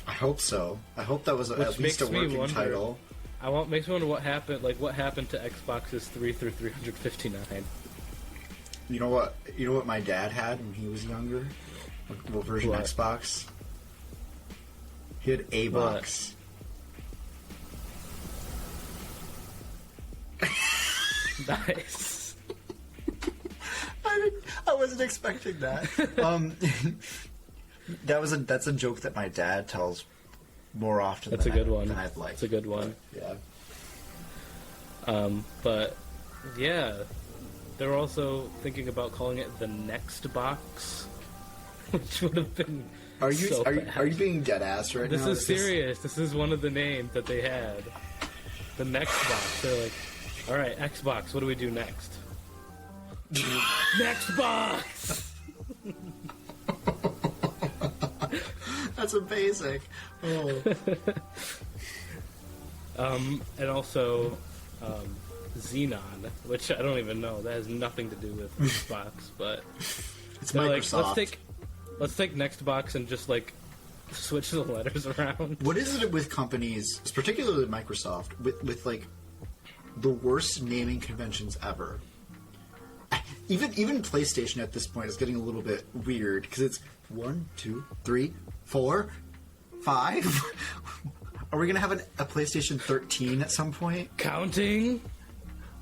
I hope so. I hope that was Which at least a makes me working wonder- title. Makes me wonder what happened. Like, what happened to Xboxes 3 through 359? You know what my dad had when he was younger? What version What? Xbox? He had A What? box. Nice. I wasn't expecting that. That's a joke that my dad tells more often That's a than good one. than I'd like. That's a good one. Yeah. But yeah, They were also thinking about calling it the Next Box, which would have been Are you so bad. are you being dead ass right This now? is serious. This is one of the names that they had. The Next Box. They're like, all right, Xbox, what do we do next? Next Box! That's amazing. Oh. And also, Xenon, which I don't even know. That has nothing to do with Xbox, but It's they're Microsoft. like, let's take Next Box and just like switch the letters around. What is it with companies, particularly Microsoft, with like the worst naming conventions ever? Even PlayStation at this point is getting a little bit weird because it's 1, 2, 3, 4, 5. Are we gonna have a PlayStation 13 at some point? Counting?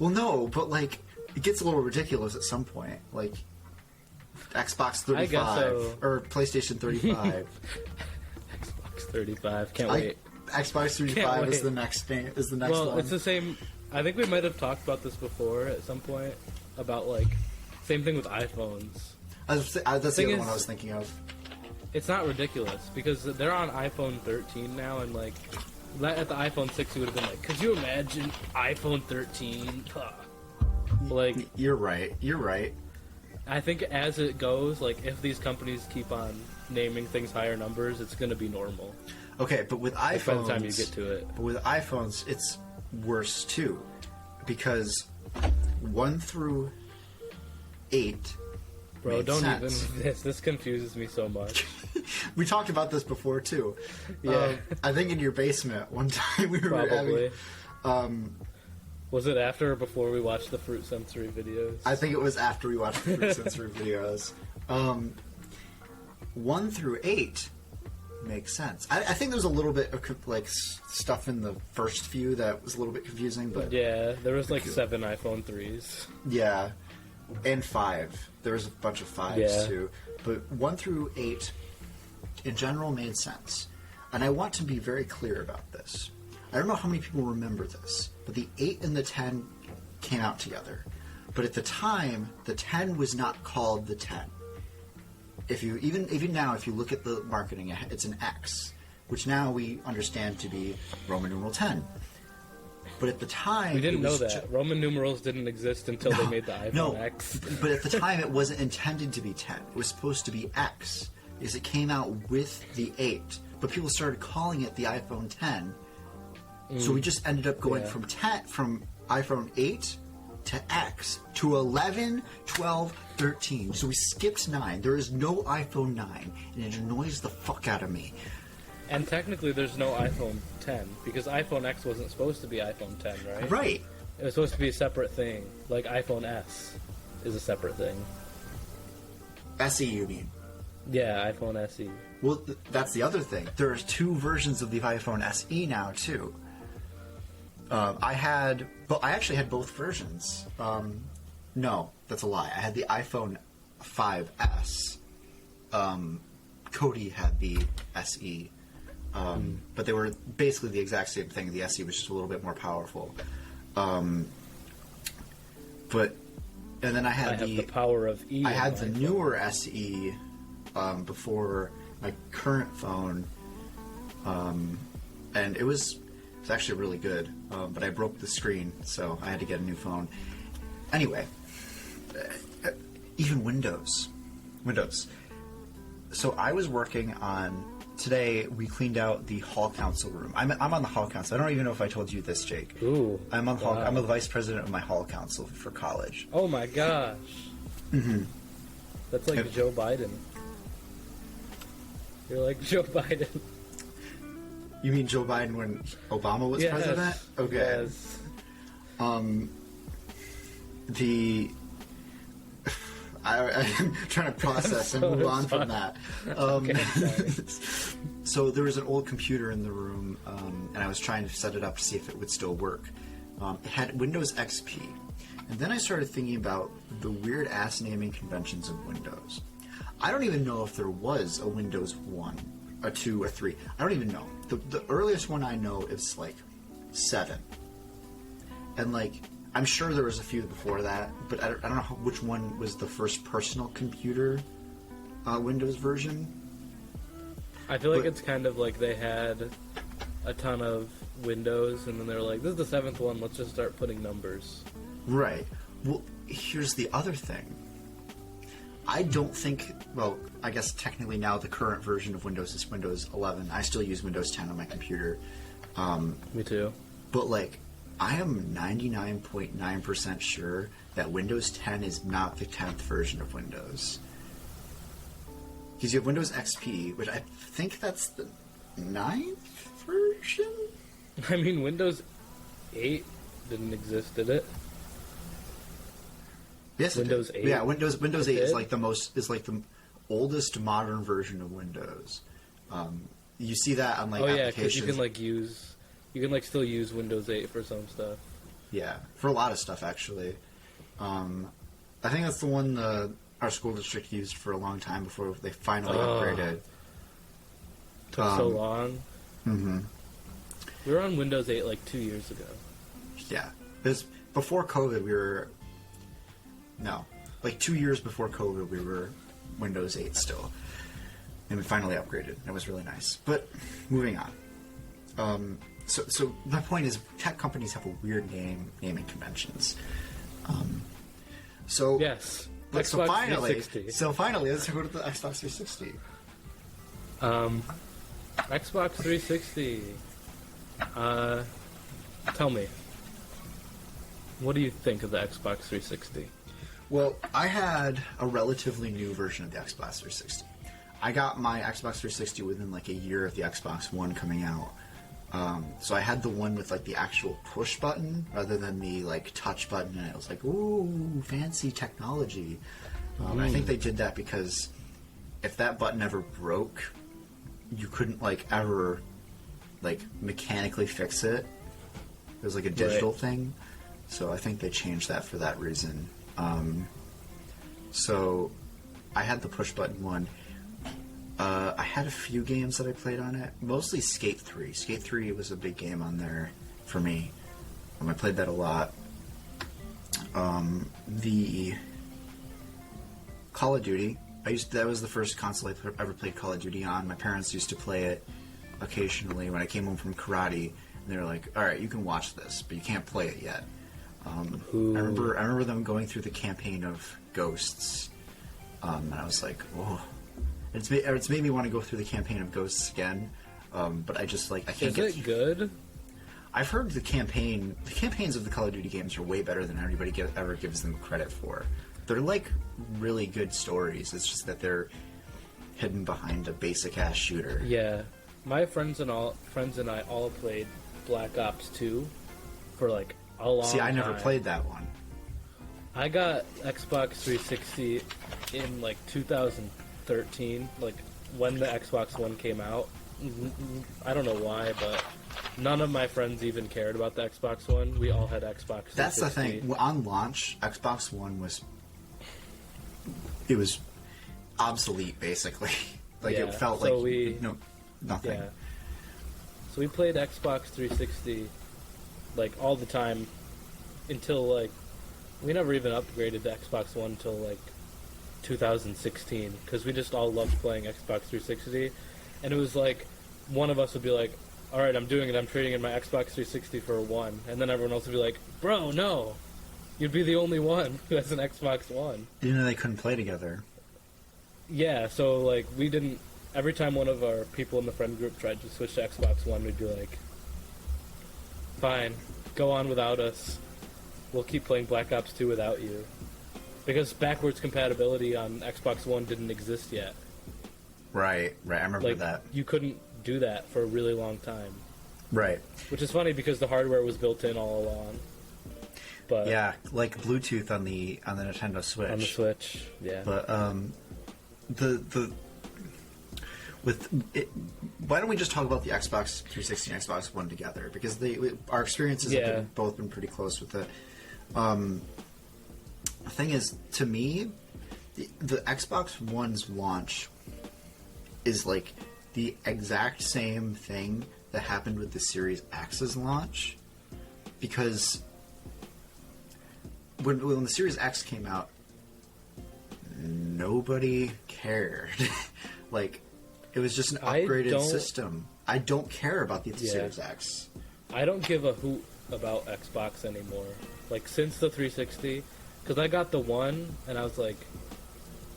Well, no, but like it gets a little ridiculous at some point. Like Xbox 35 I guess so. or PlayStation 35. Xbox 35. Can't wait. Xbox 35 is the next thing. Is the next Well, one. it's the same. I think we might have talked about this before at some point about like same thing with iPhones. That's the other thing one I is- was thinking of. It's not ridiculous because they're on iPhone 13 now, and like at the iPhone 6, you would have been like, could you imagine iPhone 13? Like, You're right. You're right. I think as it goes, like if these companies keep on naming things higher numbers, it's going to be normal. Okay, but with Like, iPhones, by the time you get to it. But with iPhones, it's worse too, because 1 through 8. Bro, made don't sense. even. This confuses me so much. We talked about this before too. Yeah. I think in your basement one time we were Probably. having. Was it after or before we watched the Fruit Sensory videos? I think it was after we watched the Fruit Sensory videos. 1 through 8 makes sense. I think there was a little bit of like stuff in the first few that was a little bit confusing, but Yeah, there was like 7 iPhone 3s. yeah, and 5. There was a bunch of 5s Yeah. too, but 1 through 8 in general made sense. And I want to be very clear about this. I don't know how many people remember this, but the 8 and the 10 came out together. But at the time, the 10 was not called the 10. If you even now, if you look at the marketing, it's an X, which now we understand to be Roman numeral 10. But at the time, We didn't it know was that. Roman numerals didn't exist until they made the iPhone no, X. but at the time, it wasn't intended to be 10. It was supposed to be X, because it came out with the 8. But people started calling it the iPhone 10. So we just ended up going Yeah. from iPhone 8 to X to 11, 12, 13. So we skipped 9. There is no iPhone 9, and it annoys the fuck out of me. And technically, there's no iPhone 10 because iPhone X wasn't supposed to be iPhone 10, right? Right. It was supposed to be a separate thing. Like iPhone S is a separate thing. SE, you mean? Yeah, iPhone SE. Well, that's the other thing. There's 2 versions of the iPhone SE now, too. I actually had both versions. No, that's a lie. I had the iPhone 5S. Cody had the SE. But they were basically the exact same thing. The SE was just a little bit more powerful. And then I I have the power of E. I in had my the phone. newer SE before my current phone, and it was actually really good. But I broke the screen, so I had to get a new phone. Anyway, even Windows. So I was working on today. We cleaned out the hall council room. I'm on the hall council. I don't even know if I told you this, Jake. Ooh. I'm on hall, wow. I'm the vice president of my hall council for college. Oh my gosh. Mm-hmm. That's like Yep. Joe Biden. You're like Joe Biden. You mean Joe Biden when Obama was Yes. president? Okay. Yes. I'm trying to process and so move on sorry. from that. Okay, sorry. So there was an old computer in the room, and I was trying to set it up to see if it would still work. It had Windows XP. And then I started thinking about the weird ass naming conventions of Windows. I don't even know if there was a Windows 1, a 2, or 3. I don't even know. The earliest one I know is like 7. And like, I'm sure there was a few before that, but I don't know which one was the first personal computer Windows version. I feel like it's kind of like they had a ton of Windows, and then they were like, this is the 7th one, let's just start putting numbers. Right. Well, here's the other thing. I don't think, well, I guess technically now the current version of Windows is Windows 11. I still use Windows 10 on my computer. Me too. But, like, I am 99.9% sure that Windows 10 is not the 10th version of Windows. Because you have Windows XP, which I think that's the 9th version? I mean, Windows 8 didn't exist, did it? Yes, Windows 8. Yeah, Windows 8 is like the oldest modern version of Windows. You see that on like applications. because you can still use Windows 8 for some stuff. Yeah, for a lot of stuff actually. I think that's the one our school district used for a long time before they finally upgraded. Took so long. Mm-hmm. We were on Windows 8 like 2 years ago. Yeah, before COVID. Like 2 years before COVID, we were Windows 8 still. And we finally upgraded. It was really nice. But, moving on. So my point is, tech companies have a weird naming conventions. Yes. So finally, 360. let's go to the Xbox 360. Xbox 360. Tell me. What do you think of the Xbox 360? Well, I had a relatively new version of the Xbox 360. I got my Xbox 360 within like a year of the Xbox One coming out. So I had the one with like the actual push button rather than the like touch button, and it was like, ooh, fancy technology. I think they did that because if that button ever broke, you couldn't like ever like mechanically fix it. It was like a digital thing. So I think they changed that for that reason. So I had the push button one. I had a few games that I played on it, mostly Skate 3. Skate 3 was a big game on there for me. I played that a lot. The Call of Duty, that was the first console I ever played Call of Duty on. My parents used to play it occasionally when I came home from karate, and they were like, "All right, you can watch this, but you can't play it yet." I remember them going through the campaign of Ghosts, and I was like, "Whoa!" It's made me want to go through the campaign of Ghosts again, but I just like I can't get. Is it good? I've heard the campaigns of the Call of Duty games are way better than everybody ever gives them credit for. They're like really good stories. It's just that they're hidden behind a basic ass shooter. Yeah, my friends and I all played Black Ops 2 for like a long time. See, I never played that one. I got Xbox 360 in like 2013, like when the Xbox One came out. I don't know why, but none of my friends even cared about the Xbox One. We all had Xbox 360. That's the thing. On launch, Xbox One was obsolete, basically. Like it felt like nothing. Yeah. So we played Xbox 360 like all the time until like we never even upgraded to Xbox One until like 2016 because we just all loved playing Xbox 360, and it was like one of us would be like, all right, I'm doing it, I'm trading in my Xbox 360 for a One, and then everyone else would be like, bro, no, you'd be the only one who has an Xbox One. You know, they couldn't play together. Yeah, so like we didn't. Every time one of our people in the friend group tried to switch to Xbox One, we'd be like, fine, go on without us. We'll keep playing Black Ops 2 without you. Because backwards compatibility on Xbox One didn't exist yet. Right. I remember that. You couldn't do that for a really long time. Right. Which is funny because the hardware was built in all along. But yeah, like Bluetooth on the Nintendo Switch. On the Switch, yeah. But why don't we just talk about the Xbox 360 and Xbox One together? Because our experiences have both been pretty close with it. The thing is, to me, the Xbox One's launch is like the exact same thing that happened with the Series X's launch, because when the Series X came out, nobody cared. Like, it was just an upgraded system. I don't care about the Series X. I don't give a hoot about Xbox anymore. Like, since the 360, because I got the One, and I was like,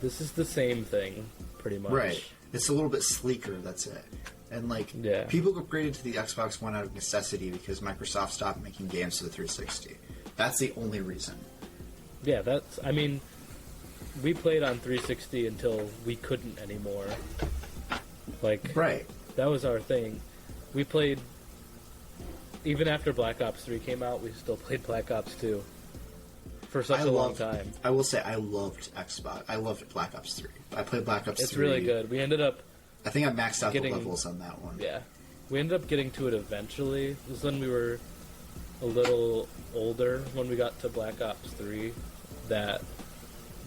this is the same thing, pretty much. Right. It's a little bit sleeker, that's it. And, like, people upgraded to the Xbox One out of necessity because Microsoft stopped making games for the 360. That's the only reason. Yeah, I mean, we played on 360 until we couldn't anymore. Like, right. That was our thing. We played, even after Black Ops 3 came out, we still played Black Ops 2 for such a long time. I will say, I loved Xbox. I loved Black Ops 3. I played Black Ops 3. It's really good. We ended up... I think I maxed out the levels on that one. Yeah. We ended up getting to it eventually. It was when we were a little older, when we got to Black Ops 3, that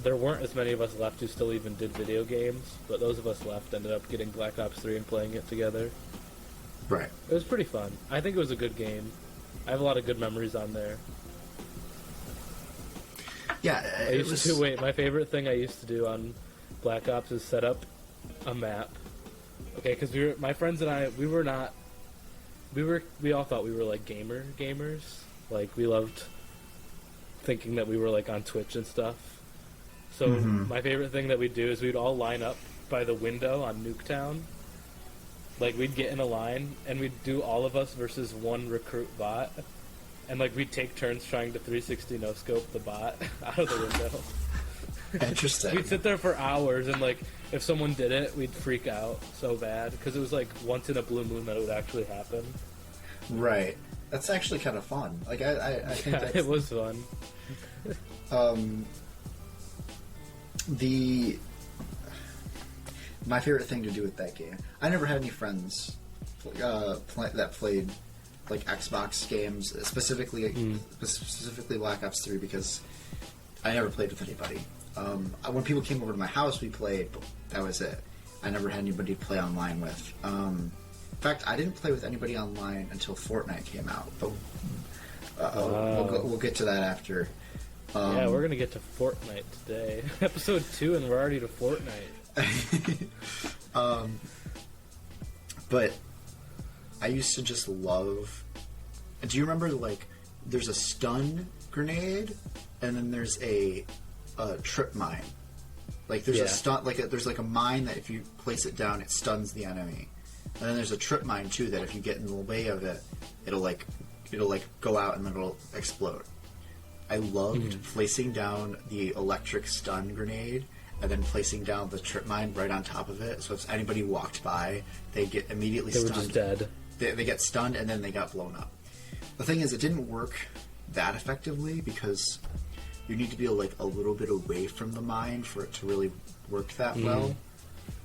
there weren't as many of us left who still even did video games, but those of us left ended up getting Black Ops 3 and playing it together. Right. It was pretty fun. I think it was a good game. I have a lot of good memories on there. Yeah, my favorite thing I used to do on Black Ops is set up a map. Okay, because my friends and I, we all thought we were like gamers. Like, we loved thinking that we were like on Twitch and stuff. So my favorite thing that we'd do is we'd all line up by the window on Nuketown. Like, we'd get in a line and we'd do all of us versus one recruit bot. And like, we'd take turns trying to 360 no-scope the bot out of the window. Interesting. We'd sit there for hours, and like, if someone did it, we'd freak out so bad because it was like once in a blue moon that it would actually happen. Right. That's actually kind of fun. Like, I think it was fun. My favorite thing to do with that game. I never had any friends that played like Xbox games, specifically Black Ops 3, because I never played with anybody. When people came over to my house, we played, but that was it. I never had anybody to play online with. In fact, I didn't play with anybody online until Fortnite came out. But we'll get to that after. Yeah, we're gonna get to Fortnite today. Episode 2, and we're already to Fortnite. But I used to just love. Do you remember, like, there's a stun grenade, and then there's a trip mine. Like, there's a stun, there's like a mine that if you place it down, it stuns the enemy. And then there's a trip mine too that if you get in the way of it, it'll go out and then it'll explode. I loved placing down the electric stun grenade and then placing down the trip mine right on top of it. So if anybody walked by, they get immediately stunned. They were just dead. They get stunned and then they got blown up. The thing is, it didn't work that effectively because you need to be like a little bit away from the mine for it to really work that well.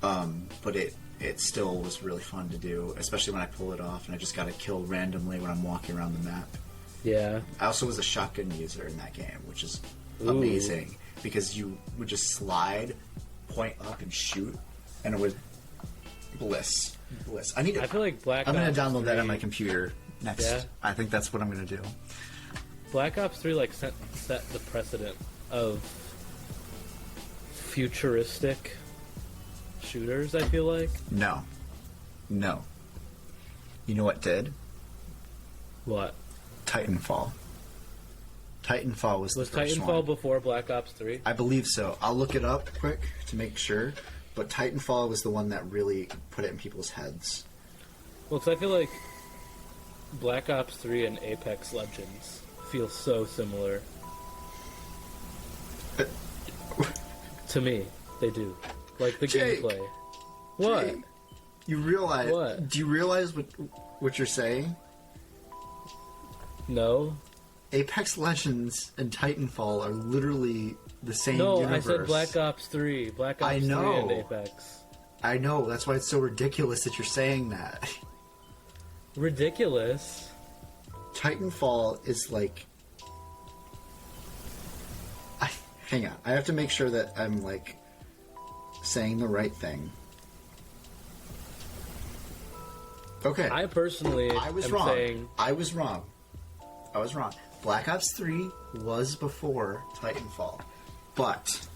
But it still was really fun to do, especially when I pull it off and I just got to kill randomly when I'm walking around the map. Yeah. I also was a shotgun user in that game, which is amazing because you would just slide, point up, and shoot, and it was bliss. I feel like I'm going to download that on my computer next. Yeah. I think that's what I'm going to do. Black Ops 3 like set the precedent of futuristic shooters, I feel like. No. You know what did? What? Titanfall. Titanfall was the first one. Was Titanfall before Black Ops 3? I believe so. I'll look it up quick to make sure. But Titanfall was the one that really put it in people's heads. Well, because I feel like Black Ops 3 and Apex Legends feel so similar. To me, they do. Like the gameplay. What? Jake, you realize? What? Do you realize what you're saying? No. Apex Legends and Titanfall are literally the same universe. No, I said Black Ops 3. Black Ops 3 and Apex. I know. That's why it's so ridiculous that you're saying that. Ridiculous? Titanfall is like... Hang on. I have to make sure that I'm, like, saying the right thing. Okay. I personally I was am wrong. saying... I was wrong. Black Ops 3 was before Titanfall, but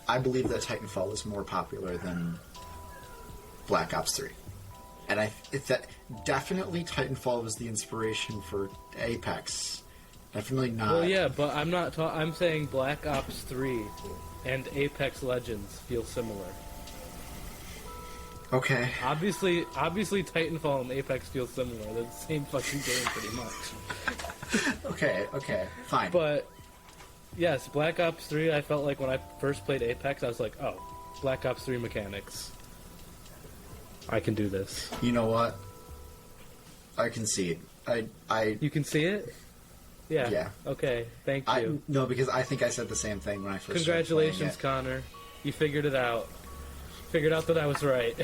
I believe that Titanfall was more popular than Black Ops 3. And definitely Titanfall was the inspiration for Apex. Definitely not. Well, yeah, but I'm not. I'm saying Black Ops 3 and Apex Legends feel similar. Okay. Obviously, Titanfall and Apex feel similar. They're the same fucking game, pretty much. Okay, fine. But yes, Black Ops 3. I felt like when I first played Apex, I was like, oh, Black Ops 3 mechanics. I can do this. You know what? I concede. You can see it? Yeah. Yeah. Okay, thank you. No, because I think I said the same thing when I first Congratulations, started playing Connor. You figured it out. Figured out that I was right.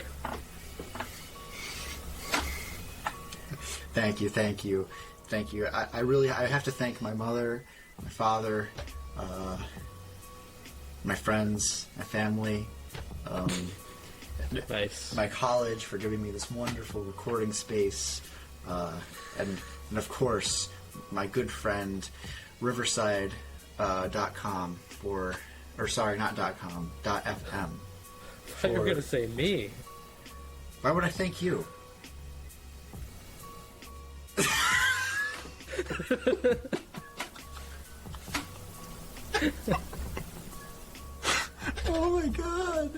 Thank you. I have to thank my mother, my father, my friends, my family, Nice. my college for giving me this wonderful recording space, and of course my good friend Riverside.com .com .fm. I thought you were gonna say me. Why would I thank you? Oh my god.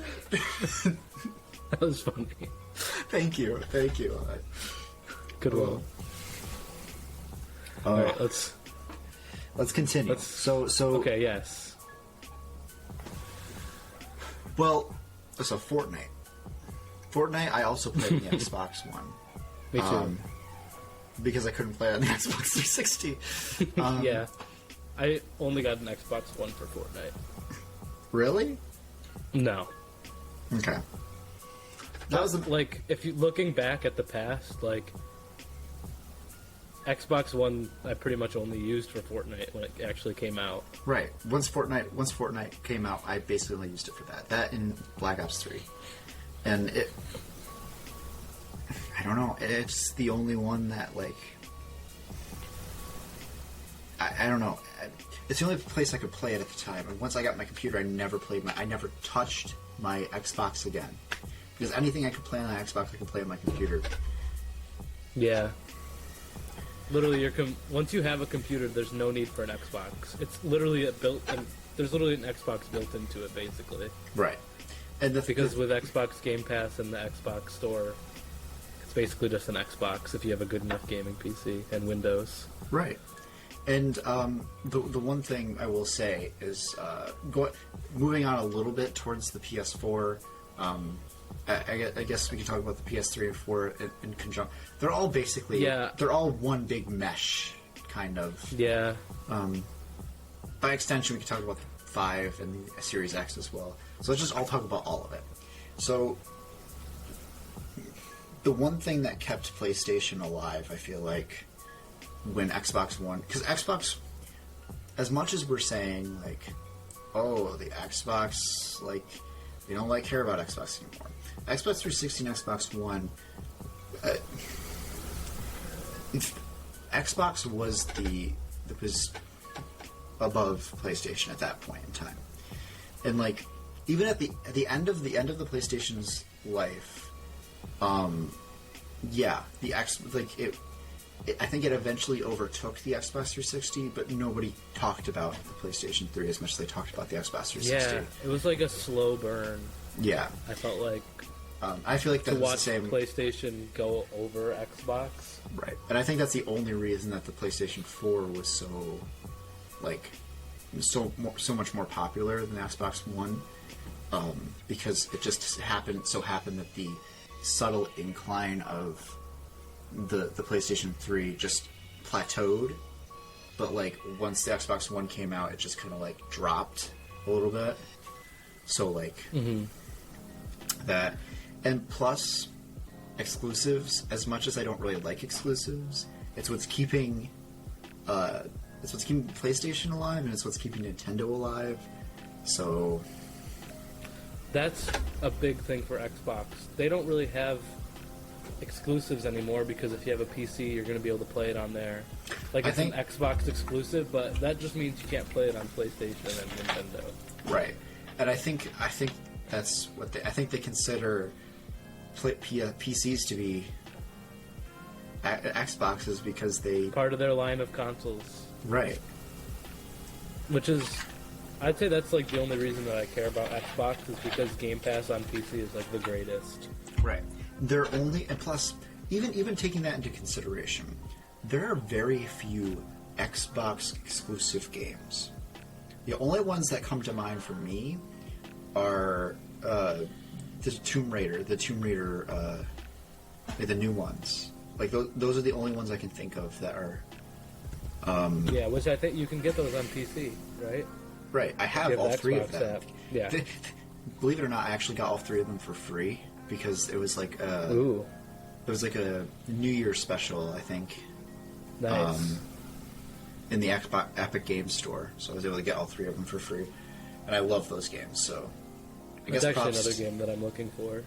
That was funny. Thank you. Good one. All right, let's continue. So okay, yes. Well, so Fortnite. I also played on the Xbox One. Me too. Because I couldn't play it on the Xbox 360. Yeah. I only got an Xbox One for Fortnite. Really? No. Okay. That was like, if you looking back at the past, like Xbox One I pretty much only used for Fortnite when it actually came out. Right. Once Fortnite came out, I basically only used it for that. That and Black Ops 3. And I don't know, it's the only one that, like, I don't know. It's the only place I could play it at the time. And once I got my computer, I never touched my Xbox again. Because anything I could play on the Xbox, I could play on my computer. Yeah. Literally, once you have a computer, there's no need for an Xbox. It's literally there's literally an Xbox built into it, basically. Right. And because with Xbox Game Pass and the Xbox Store, it's basically just an Xbox if you have a good enough gaming PC and Windows. Right. And the one thing I will say is moving on a little bit towards the PS4. I guess we can talk about the PS3 and 4 in conjunction. They're all basically they're all one big mesh, kind of. Yeah. By extension, we can talk about the 5 and the Series X as well. So let's just all talk about all of it. So the one thing that kept PlayStation alive, I feel like, when Xbox One, because Xbox, as much as we're saying, like, oh, the Xbox, like, they don't care about Xbox anymore. Xbox 360 and Xbox One, Xbox was was above PlayStation at that point in time, and like even at the end of the PlayStation's life, I think it eventually overtook the Xbox 360, but nobody talked about the PlayStation 3 as much as they talked about the Xbox 360. Yeah, it was like a slow burn. Yeah. I felt like... I feel like that's the same... PlayStation go over Xbox. Right. And I think that's the only reason that the PlayStation 4 was so much more popular than the Xbox One, because it just happened that the subtle incline of the PlayStation 3 just plateaued, but like once the Xbox One came out, it just kind of like dropped a little bit. So like that, and plus exclusives. As much as I don't really like exclusives, it's what's keeping PlayStation alive, and it's what's keeping Nintendo alive. So that's a big thing for Xbox. They don't really have exclusives anymore because if you have a PC, you're going to be able to play it on there. Like, I it's think an Xbox exclusive, but that just means you can't play it on PlayStation and Nintendo. right, and I think that's what I think they consider PCs to be Xboxes because they Part of their line of consoles. right. Which is, I'd say that's like the only reason that I care about Xbox is because Game Pass on PC is like the greatest. Right. They're only, and plus, even taking that into consideration, there are very few Xbox exclusive games. The only ones that come to mind for me are the Tomb Raider, the new ones. Like those are the only ones I can think of that are. Yeah, which I think you can get those on PC, right? Right. I have all three of Xbox them. app. Yeah. Believe it or not, I actually got all three of them for free because it was like Ooh, it was like a New Year's special, I think. nice. In the Xbox Epic Games Store, so I was able to get all three of them for free, and I love those games. So, That's actually another game that I'm looking for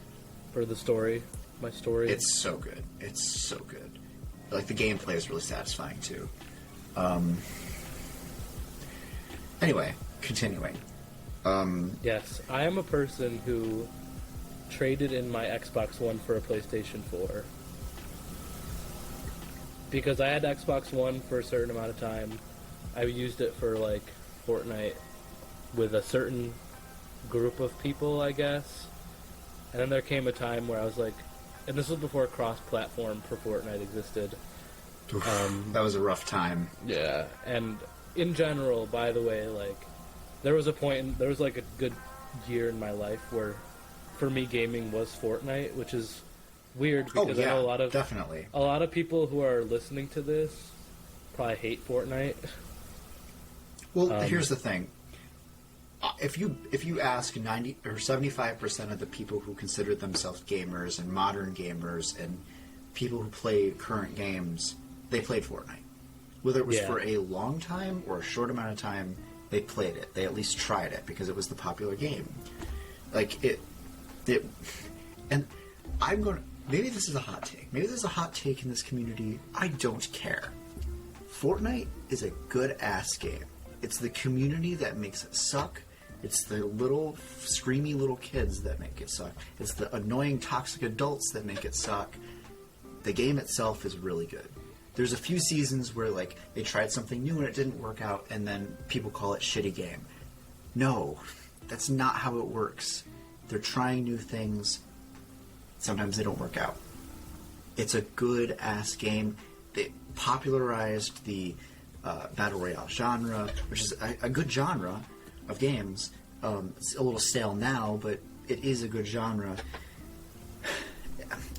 the story. My story. It's so good. It's so good. Like the gameplay is really satisfying too. Anyway, continuing. Yes, I am a person who traded in my Xbox One for a PlayStation 4. Because I had Xbox One for a certain amount of time. I used it for, like, Fortnite with a certain group of people, I guess. And then there came a time where I was like... And this was before cross-platform for Fortnite existed. That was a rough time. Yeah, and in general, by the way, like... There was like, a good year in my life where, for me, gaming was Fortnite, which is... weird because I know definitely. a lot of people who are listening to this probably hate Fortnite. Well, here's the thing. If you ask 90 or 75% of the people who consider themselves gamers and modern gamers and people who play current games, they played Fortnite. Whether it was for a long time or a short amount of time, they played it. They at least tried it because it was the popular game. Like it and I'm going to... Maybe this is a hot take. Maybe there's a hot take in this community. I don't care. Fortnite is a good-ass game. It's the community that makes it suck. It's the little, screamy little kids that make it suck. It's the annoying, toxic adults that make it suck. The game itself is really good. There's a few seasons where, like, they tried something new and it didn't work out, and then people call it shitty game. No, that's not how it works. They're trying new things. Sometimes they don't work out. It's a good-ass game. They popularized the Battle Royale genre, which is a good genre of games. It's a little stale now, but it is a good genre.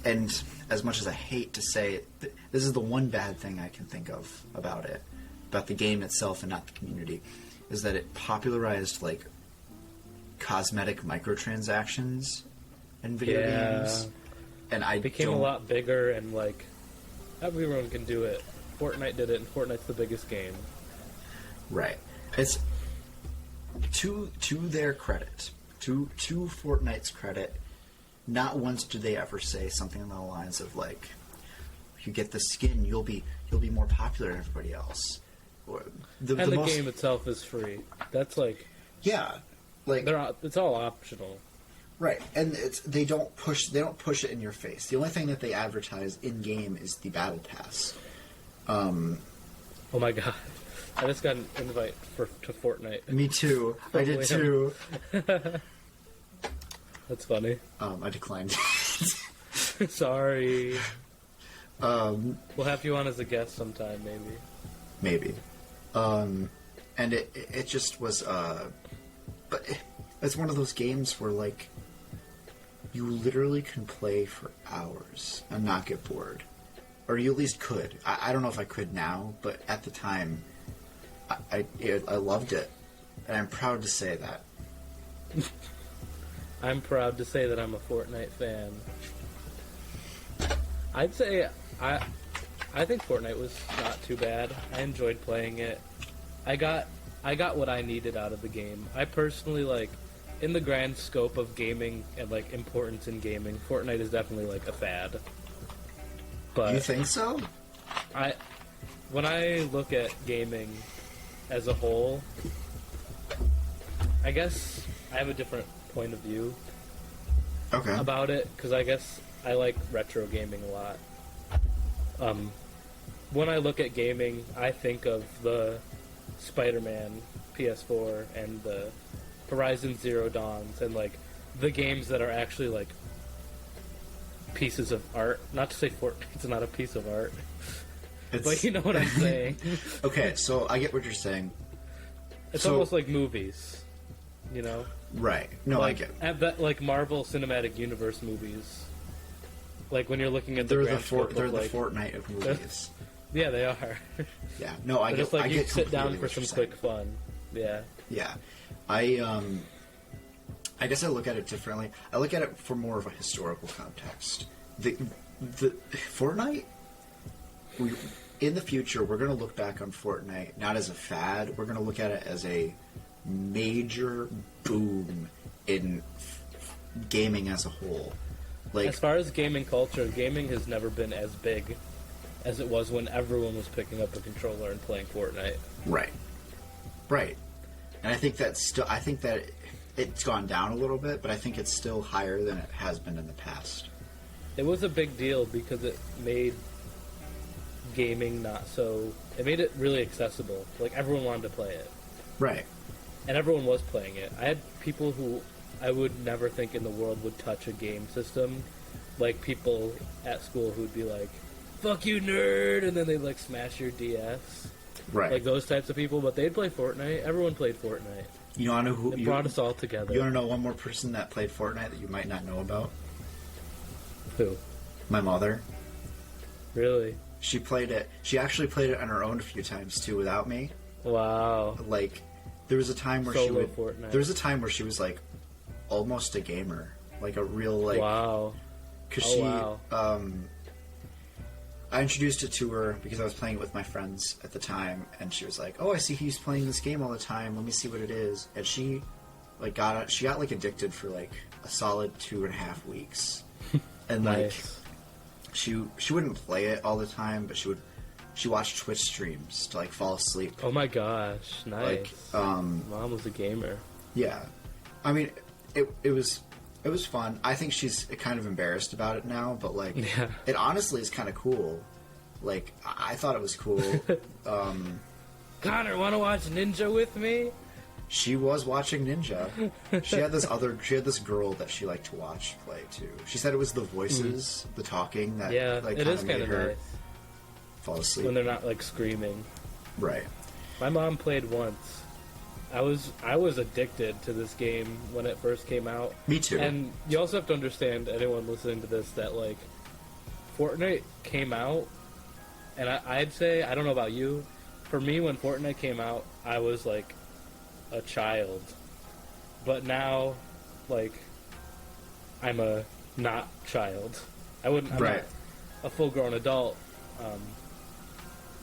And as much as I hate to say it, this is the one bad thing I can think of about it, about the game itself and not the community, is that it popularized, like, cosmetic microtransactions in video games, and I became a lot bigger, and like everyone can do it. Fortnite did it, and Fortnite's the biggest game. Right. It's to their credit, to Fortnite's credit. Not once do they ever say something along the lines of like, "You get the skin, you'll be more popular than everybody else." Or the game itself is free. That's like it's all optional. Right, and they don't push it in your face. The only thing that they advertise in game is the battle pass. Oh my god, I just got an invite to Fortnite. Me too. I did too. That's funny. I declined. Sorry. We'll have you on as a guest sometime, maybe. Maybe. And it just was. But it's one of those games where like. You literally can play for hours and not get bored. Or you at least could. I don't know if I could now, but at the time, I loved it. And I'm proud to say that. I'm proud to say that I'm a Fortnite fan. I'd say I think Fortnite was not too bad. I enjoyed playing it. I got what I needed out of the game. I personally like... In the grand scope of gaming and, like, importance in gaming, Fortnite is definitely, like, a fad. But you think so? when I look at gaming as a whole, I guess I have a different point of view about it, because I guess I like retro gaming a lot. When I look at gaming, I think of the Spider-Man PS4 and the Horizon Zero Dawns and like the games that are actually like pieces of art. Not to say Fortnite's not a piece of art, but you know what I'm saying. Okay, so I get what you're saying. It's almost like movies, you know? Right. No, like, I get. Like Marvel Cinematic Universe movies. Like when you're looking at they're the Fortnite of movies. Yeah, they are. Yeah. No, I get. Just like I you get sit down completely for what some you're quick fun. Yeah. Yeah. I guess I look at it differently. I look at it from more of a historical context. The Fortnite. In the future, we're going to look back on Fortnite not as a fad. We're going to look at it as a major boom in gaming as a whole. Like, as far as gaming culture, gaming has never been as big as it was when everyone was picking up a controller and playing Fortnite. Right. And I think that it's gone down a little bit, but I think it's still higher than it has been in the past. It was a big deal because it made gaming it made it really accessible. Like, everyone wanted to play it. Right. And everyone was playing it. I had people who I would never think in the world would touch a game system. Like, people at school who'd be like, fuck you, nerd! And then they'd, like, smash your DS. Right. Like, those types of people. But they'd play Fortnite. Everyone played Fortnite. You know who... It brought us all together. You want to know one more person that played Fortnite that you might not know about? Who? My mother. Really? She played it. She actually played it on her own a few times, too, without me. Wow. Like, there was a time where Fortnite. There was a time where she was, like, almost a gamer. Like, a real, like... Wow. Because I introduced it to her because I was playing it with my friends at the time, and she was like, "Oh, I see he's playing this game all the time. Let me see what it is." And she, like, got like addicted for like a solid 2.5 weeks, and like, she wouldn't play it all the time, but she watched Twitch streams to like fall asleep. Oh my gosh, nice. Like, Mom was a gamer. Yeah, I mean, it was fun. I think she's kind of embarrassed about it now, but like, it honestly is kind of cool. Like, I thought it was cool. Connor, want to watch Ninja with me? She was watching Ninja. She had this girl that she liked to watch play too. She said it was the voices, the talking that like it is kind of nice. Fall asleep when they're not like screaming. Right. My mom played once. I was addicted to this game when it first came out. Me too. And you also have to understand, anyone listening to this, that like Fortnite came out, and I'd say, I don't know about you, for me when Fortnite came out, I was like a child. But now, like, I'm a not child. I'm not a full grown adult.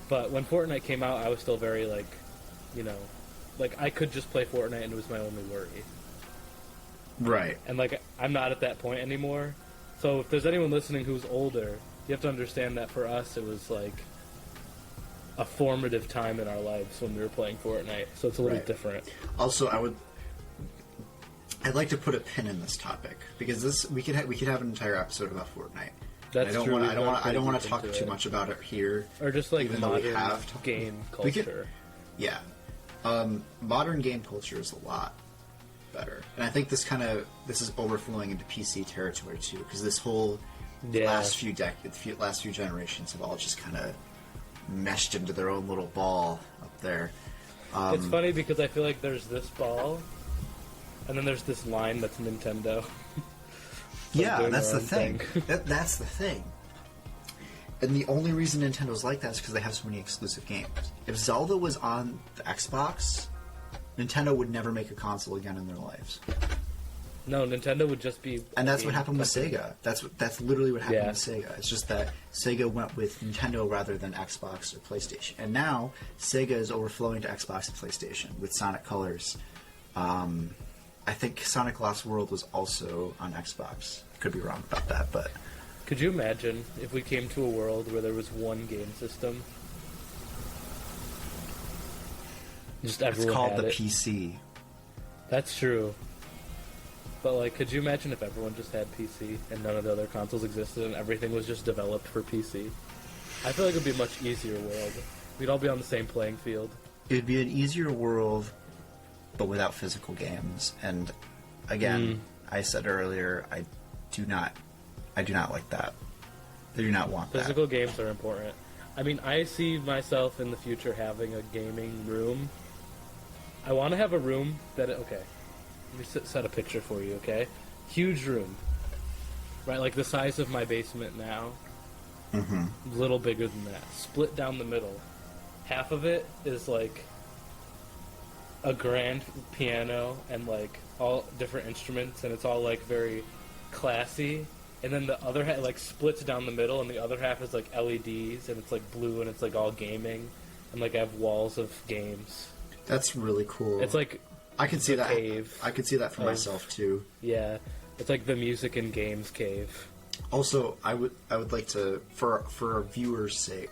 But when Fortnite came out, I was still very like, you know, like, I could just play Fortnite and it was my only worry. Right. And, like, I'm not at that point anymore. So if there's anyone listening who's older, you have to understand that for us it was, like, a formative time in our lives when we were playing Fortnite. So it's a little different. Also, I'd like to put a pin in this topic, because we could have an entire episode about Fortnite. That's true. I don't want to talk too much about it here. Or just, like, modern game culture. Yeah. Modern game culture is a lot better, and I think this is overflowing into PC territory too, because this whole last few generations have all just kind of meshed into their own little ball up there. It's funny because I feel like there's this ball, and then there's this line that's Nintendo. Yeah, that's the thing. That's the thing. And the only reason Nintendo's like that is because they have so many exclusive games. If Zelda was on the Xbox, Nintendo would never make a console again in their lives. No, Nintendo would just be... And that's what happened with Sega. That's literally what happened with Sega. It's just that Sega went with Nintendo rather than Xbox or PlayStation. And now, Sega is overflowing to Xbox and PlayStation with Sonic Colors. I think Sonic Lost World was also on Xbox. Could be wrong about that, but... Could you imagine if we came to a world where there was one game system? Just It's everyone called had the it. PC. That's true. But like, could you imagine if everyone just had PC and none of the other consoles existed and everything was just developed for PC? I feel like it would be a much easier world. We'd all be on the same playing field. It would be an easier world, but without physical games. And again, I said earlier, I do not like that. I do not want that. Physical games are important. I mean, I see myself in the future having a gaming room. I want to have a room that... Okay, let me set a picture for you, okay? Huge room. Right, like the size of my basement now. Mm-hmm. A little bigger than that. Split down the middle. Half of it is like a grand piano and like all different instruments, and it's all like very classy. And then the other half like splits down the middle, and the other half is like LEDs, and it's like blue, and it's like all gaming, and like I have walls of games. That's really cool. It's like I can see that. cave I could see that for myself too. Yeah, it's like the music and games cave. Also, I would like to, for our viewers' sake,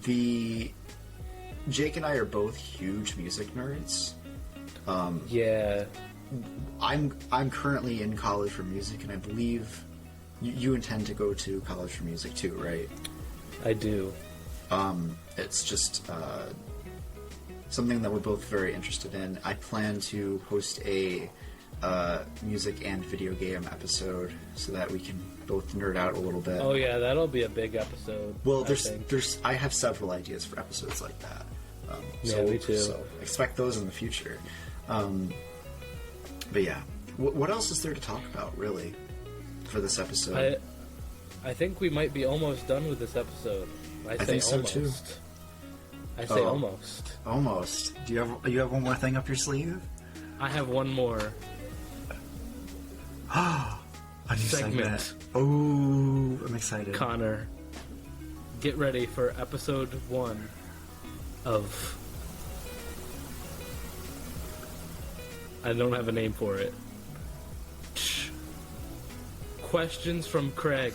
Jake and I are both huge music nerds. Yeah. I'm currently in college for music, and I believe you intend to go to college for music too, right? I do. It's just something that we're both very interested in. I plan to host a music and video game episode so that we can both nerd out a little bit. Oh yeah, that'll be a big episode. Well, I have several ideas for episodes like that. Yeah, me too. So expect those in the future. But yeah, what else is there to talk about, really, for this episode? I think we might be almost done with this episode. I think so, almost. too. I say almost. Almost. Do you have one more thing up your sleeve? I have one more A new segment. Oh, I'm excited. Connor, get ready for episode 1 of... I don't have a name for it. Questions from Craig.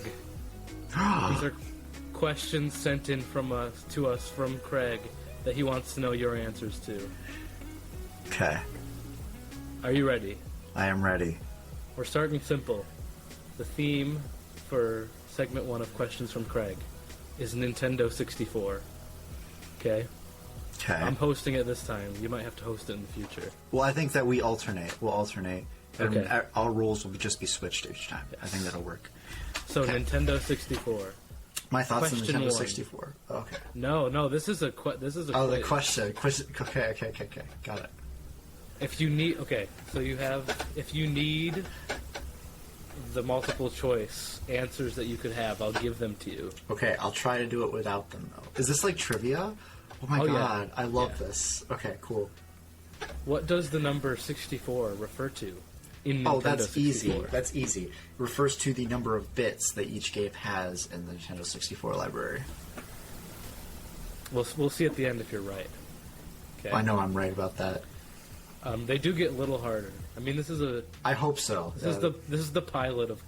These are questions sent in to us from Craig that he wants to know your answers to. Okay. Are you ready? I am ready. We're starting simple. The theme for segment 1 of Questions from Craig is Nintendo 64. Okay? Okay. I'm hosting it this time. You might have to host it in the future. Well, I think that we'll alternate. And Okay. our roles will just be switched each time. I think that'll work. So, Okay. Nintendo 64. My thoughts on Question Nintendo 1. 64. Okay. No, this is a Oh, the quiz. question. Okay. Got it. If you need, if you need the multiple choice answers that you could have, I'll give them to you. Okay, I'll try to do it without them, though. Is this like trivia? Oh my Oh, yeah. god, I love Yeah. this. Okay, cool. What does the number 64 refer to in Nintendo Oh, that's 64? easy. That's easy. It refers to the number of bits that each game has in the Nintendo 64 library. We'll see at the end if you're right. Okay. I know I'm right about that. They do get a little harder. I mean, this is I hope so. the pilot of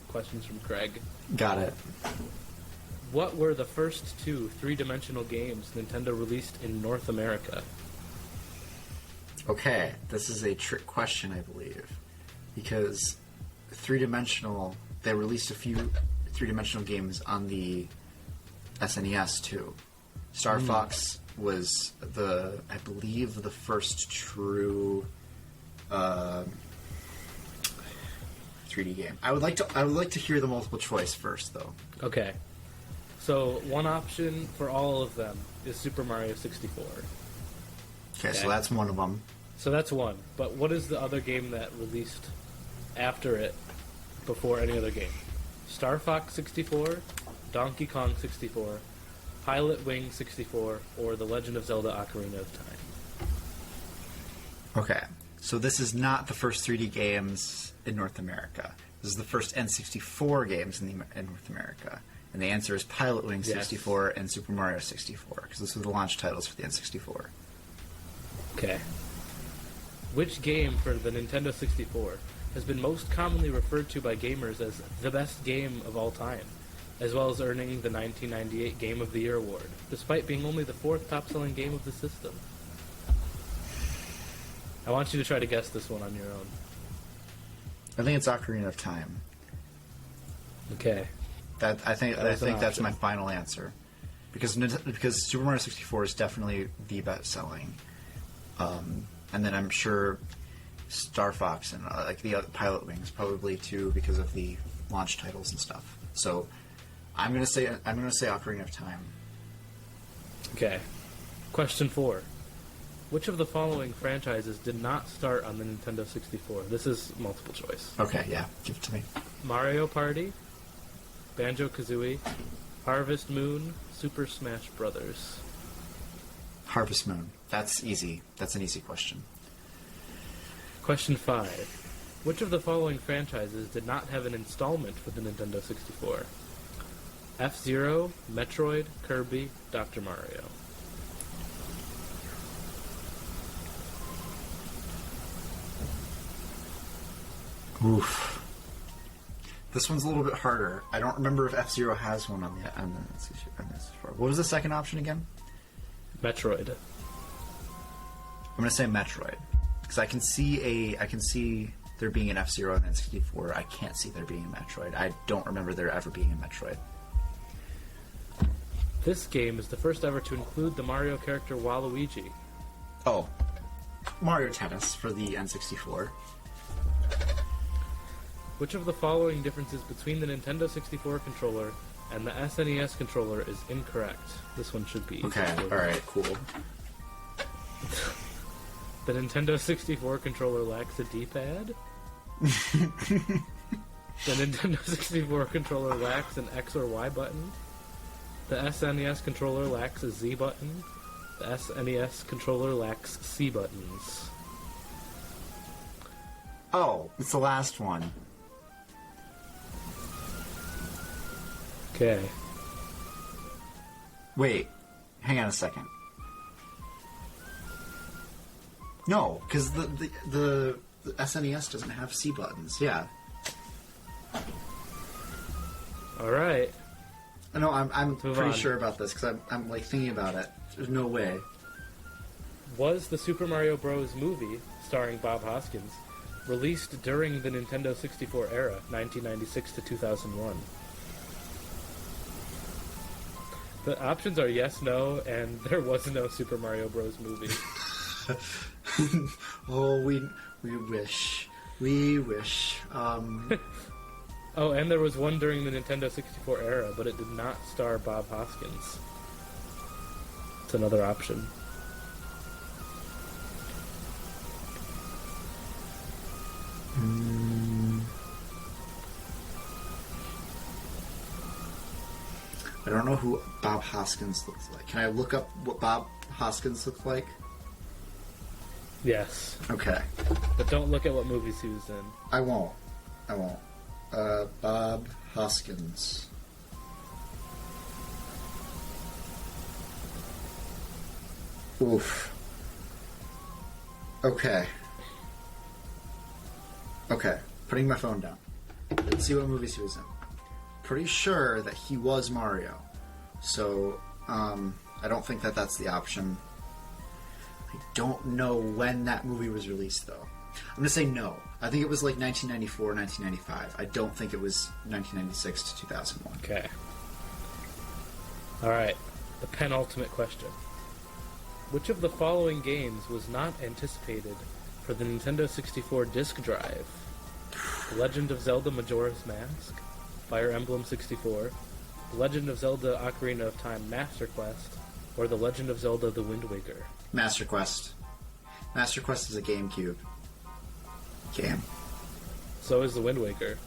Questions from Craig. Got it. What were the first 2 three-dimensional games Nintendo released in North America? Okay, this is a trick question, I believe, because they released a few three-dimensional games on the SNES too. Star Fox was I believe the first true 3D game. I would like to hear the multiple choice first, though. Okay. So, one option for all of them is Super Mario 64. Okay, so that's one of them. So that's one. But what is the other game that released after it, before any other game? Star Fox 64, Donkey Kong 64, Pilot Wing 64, or The Legend of Zelda Ocarina of Time? Okay, so this is not the first 3D games in North America. This is the first N64 games in North America. And the answer is Pilot Wing 64 and Super Mario 64, because those were the launch titles for the N64. Okay. Which game for the Nintendo 64 has been most commonly referred to by gamers as the best game of all time? as well as earning the 1998 Game of the Year award, despite being only the 4th top-selling game of the system. I want you to try to guess this one on your own. I think it's Ocarina of Time. Okay. I think that's my final answer, because Super Mario 64 is definitely the best-selling, and then I'm sure Star Fox and like the other Pilot Wings probably too, because of the launch titles and stuff. So I'm gonna say Ocarina of Time. Okay. Question 4. Which of the following franchises did not start on the Nintendo 64? This is multiple choice. Okay, yeah, give it to me. Mario Party, Banjo-Kazooie, Harvest Moon, Super Smash Brothers. Harvest Moon. That's easy. That's an easy question. Question 5. Which of the following franchises did not have an installment for the Nintendo 64? F-Zero, Metroid, Kirby, Dr. Mario. Oof. This one's a little bit harder. I don't remember if F-Zero has one on this. What was the second option again? Metroid. I'm gonna say Metroid, because I can see there being an F-Zero and N64. I can't see there being a Metroid. I don't remember there ever being a Metroid. This game is the first ever to include the Mario character Waluigi. Oh, Mario Tennis for the N64. Which of the following differences between the Nintendo 64 controller and the SNES controller is incorrect? This one should be easy. Okay, alright, cool. The Nintendo 64 controller lacks a D-pad. The Nintendo 64 controller lacks an X or Y button. The SNES controller lacks a Z button. The SNES controller lacks C buttons. Oh, it's the last one. Okay. Wait, hang on a second. No, because the SNES doesn't have C buttons. Yeah. All right. No, I'm pretty on. sure about this because I'm like thinking about it. There's no way. Was the Super Mario Bros. Movie, starring Bob Hoskins, released during the Nintendo 64 era, 1996 to 2001? The options are yes, no, and there was no Super Mario Bros. Movie. Oh, we wish. We wish. Oh, and there was one during the Nintendo 64 era, but it did not star Bob Hoskins. It's another option. I don't know who Bob Hoskins looks like. Can I look up what Bob Hoskins looked like? Yes. Okay. But don't look at what movies he was in. I won't. Bob Hoskins. Oof. Okay. Putting my phone down. Let's see what movies he was in. Pretty sure that he was Mario. So, I don't think that that's the option. I don't know when that movie was released, though. I'm going to say no. I think it was like 1994, 1995. I don't think it was 1996 to 2001. Okay. Alright. The penultimate question. Which of the following games was not anticipated for the Nintendo 64 disk drive? The Legend of Zelda Majora's Mask, Fire Emblem 64, The Legend of Zelda Ocarina of Time Master Quest, or The Legend of Zelda The Wind Waker? Master Quest. Master Quest is a GameCube game. So is The Wind Waker.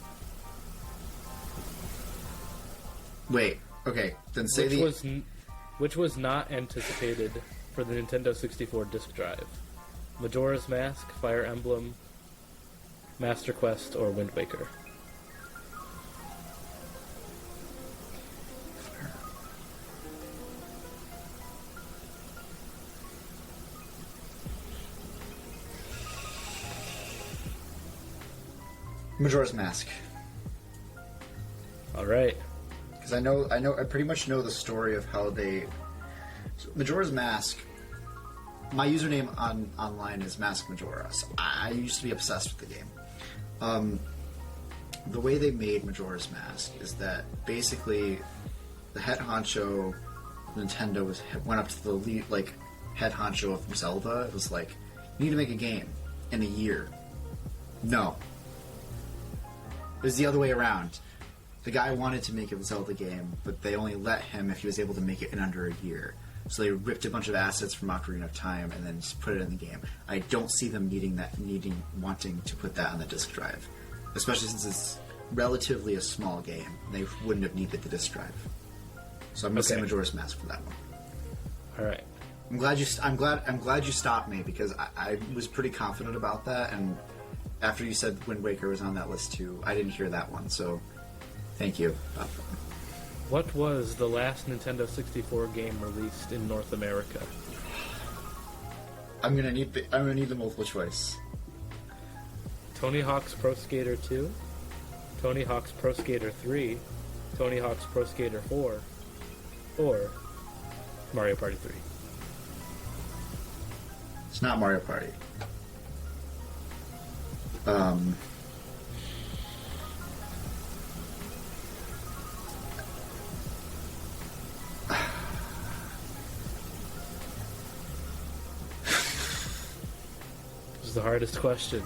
Wait, okay, then say which was not anticipated for the Nintendo 64 disk drive? Majora's Mask, Fire Emblem, Master Quest, or Wind Waker? Majora's Mask. Alright. Because because I pretty much know the story of how they. So Majora's Mask. My username online is Mask Majora. So I used to be obsessed with the game. The way they made Majora's Mask is that basically the head honcho Nintendo went up to the lead, like head honcho of Zelda. It was like, you need to make a game in a year. No. It was the other way around. The guy wanted to make a Zelda game, but they only let him if he was able to make it in under a year. So they ripped a bunch of assets from Ocarina of Time and then just put it in the game. I don't see them wanting to put that on the disc drive, especially since it's relatively a small game. They wouldn't have needed the disc drive. So I'm gonna say Majora's Mask for that one. All right. I'm glad you stopped me, because I was pretty confident about that, and after you said Wind Waker was on that list too, I didn't hear that one. So thank you. What was the last Nintendo 64 game released in North America? I'm gonna need the multiple choice. Tony Hawk's Pro Skater 2, Tony Hawk's Pro Skater 3, Tony Hawk's Pro Skater 4, or Mario Party 3. It's not Mario Party. This is the hardest question.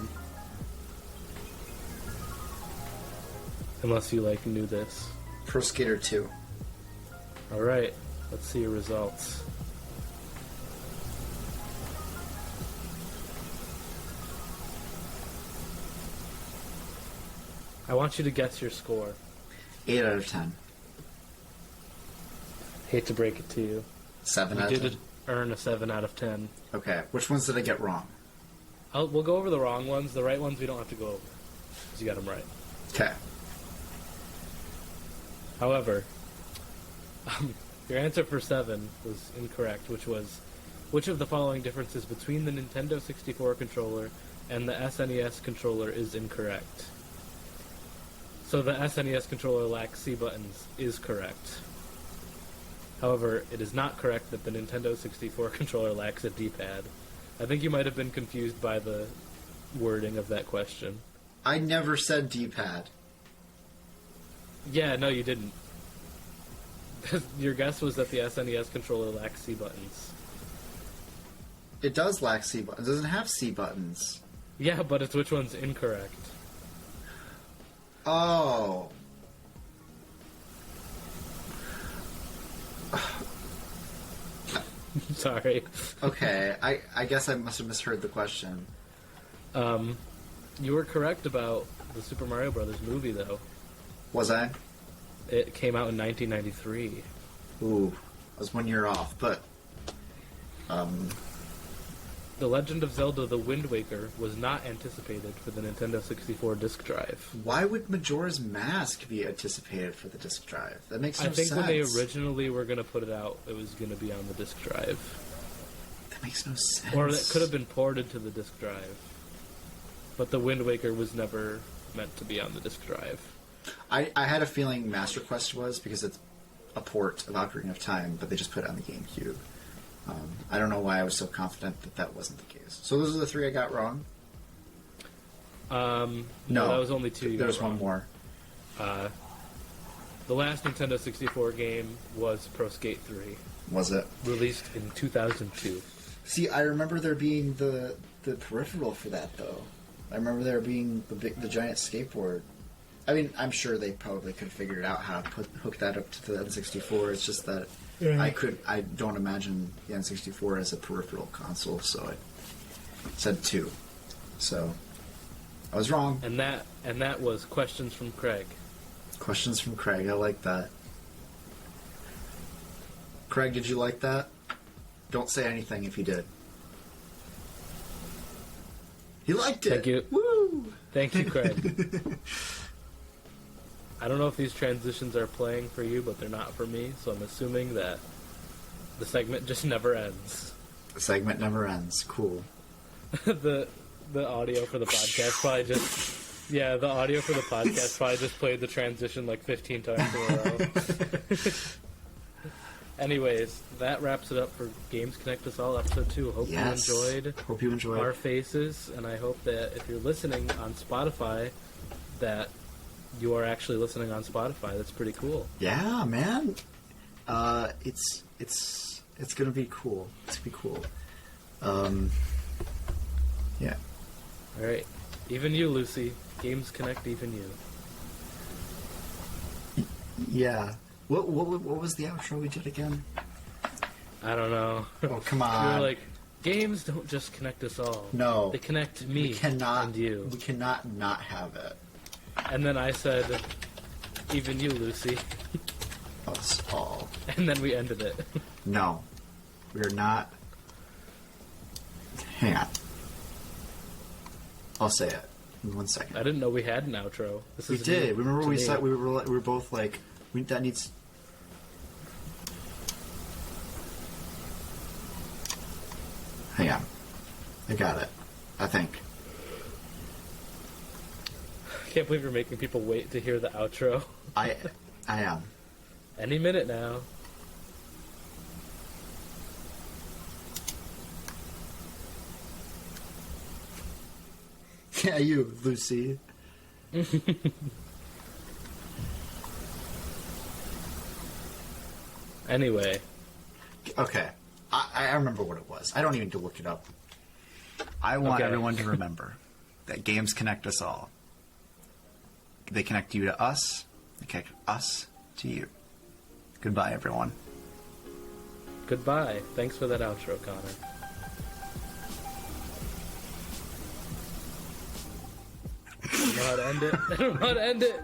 Unless you knew this. Pro Skater 2. Alright, let's see your results. I want you to guess your score. 8 out of 10. Hate to break it to you. 7 out You of 10. did earn a 7 out of 10. Okay, which ones did I get wrong? We'll go over the wrong ones. The right ones we don't have to go over, because you got them right. Okay. However, your answer for 7 was incorrect, which was, which of the following differences between the Nintendo 64 controller and the SNES controller is incorrect? So the SNES controller lacks C buttons is correct. However, it is not correct that the Nintendo 64 controller lacks a D-pad. I think you might have been confused by the wording of that question. I never said D-pad. Yeah, no, you didn't. Your guess was that the SNES controller lacks C buttons. It does lack C buttons. It doesn't have C buttons. Yeah, but it's which one's incorrect. Oh. Sorry. Okay, I guess I must have misheard the question. You were correct about the Super Mario Brothers movie, though. Was I? It came out in 1993. Ooh, I was 1 year off, but... The Legend of Zelda: The Wind Waker was not anticipated for the Nintendo 64 disc drive. Why would Majora's Mask be anticipated for the disc drive? That makes no sense. I think when they originally were going to put it out, it was going to be on the disc drive. That makes no sense. Or it could have been ported to the disc drive. But the Wind Waker was never meant to be on the disc drive. I had a feeling Master Quest was, because it's a port of Ocarina of Time, but they just put it on the GameCube. I don't know why I was so confident that that wasn't the case. So those are the 3 I got wrong? No, that was only 2 you There's got wrong. one more. The last Nintendo 64 game was Pro Skate 3. Was it? Released in 2002. See, I remember there being the peripheral for that, though. I remember there being the giant skateboard. I mean, I'm sure they probably could have figured out how to hook that up to the N64. It's just that I don't imagine the N64 as a peripheral console, so I said 2. So I was wrong. And that was Questions from Craig. Questions from Craig. I like that. Craig, did you like that? Don't say anything if you did. He liked it. Thank you. Woo! Thank you, Craig. I don't know if these transitions are playing for you, but they're not for me, so I'm assuming that the segment just never ends. The segment never ends. Cool. The audio for the podcast probably just Yeah, the audio for the podcast probably just played the transition like 15 times in a row. Anyways, that wraps it up for Games Connect Us All episode 2. Hope you enjoyed. Hope you enjoyed our faces, and I hope that if you're listening on Spotify, that you are actually listening on Spotify. That's pretty cool. Yeah, man. It's gonna be cool. It's gonna be cool. Yeah. All right. Even you, Lucy. Games Connect even you. Yeah. What was the outro we did again? I don't know. Oh, come on. We were like, games don't just connect us all. No. They connect me and you. We cannot not have it. And then I said, even you, Lucy. Us all. And then we ended it. No. We're not. Hang on. I'll say it in 1 second. I didn't know we had an outro. This We is did. new Remember to we me. said we were both like, that needs. Hang on. I got it. I think. I can't believe you're making people wait to hear the outro. I am. Any minute now. Yeah, you, Lucy. Anyway. Okay. I remember what it was. I don't even need to look it up. I want everyone to remember that games connect us all. They connect you to us. They connect us to you. Goodbye, everyone. Goodbye. Thanks for that outro, Connor. I don't know how to end it. I don't know how to end it.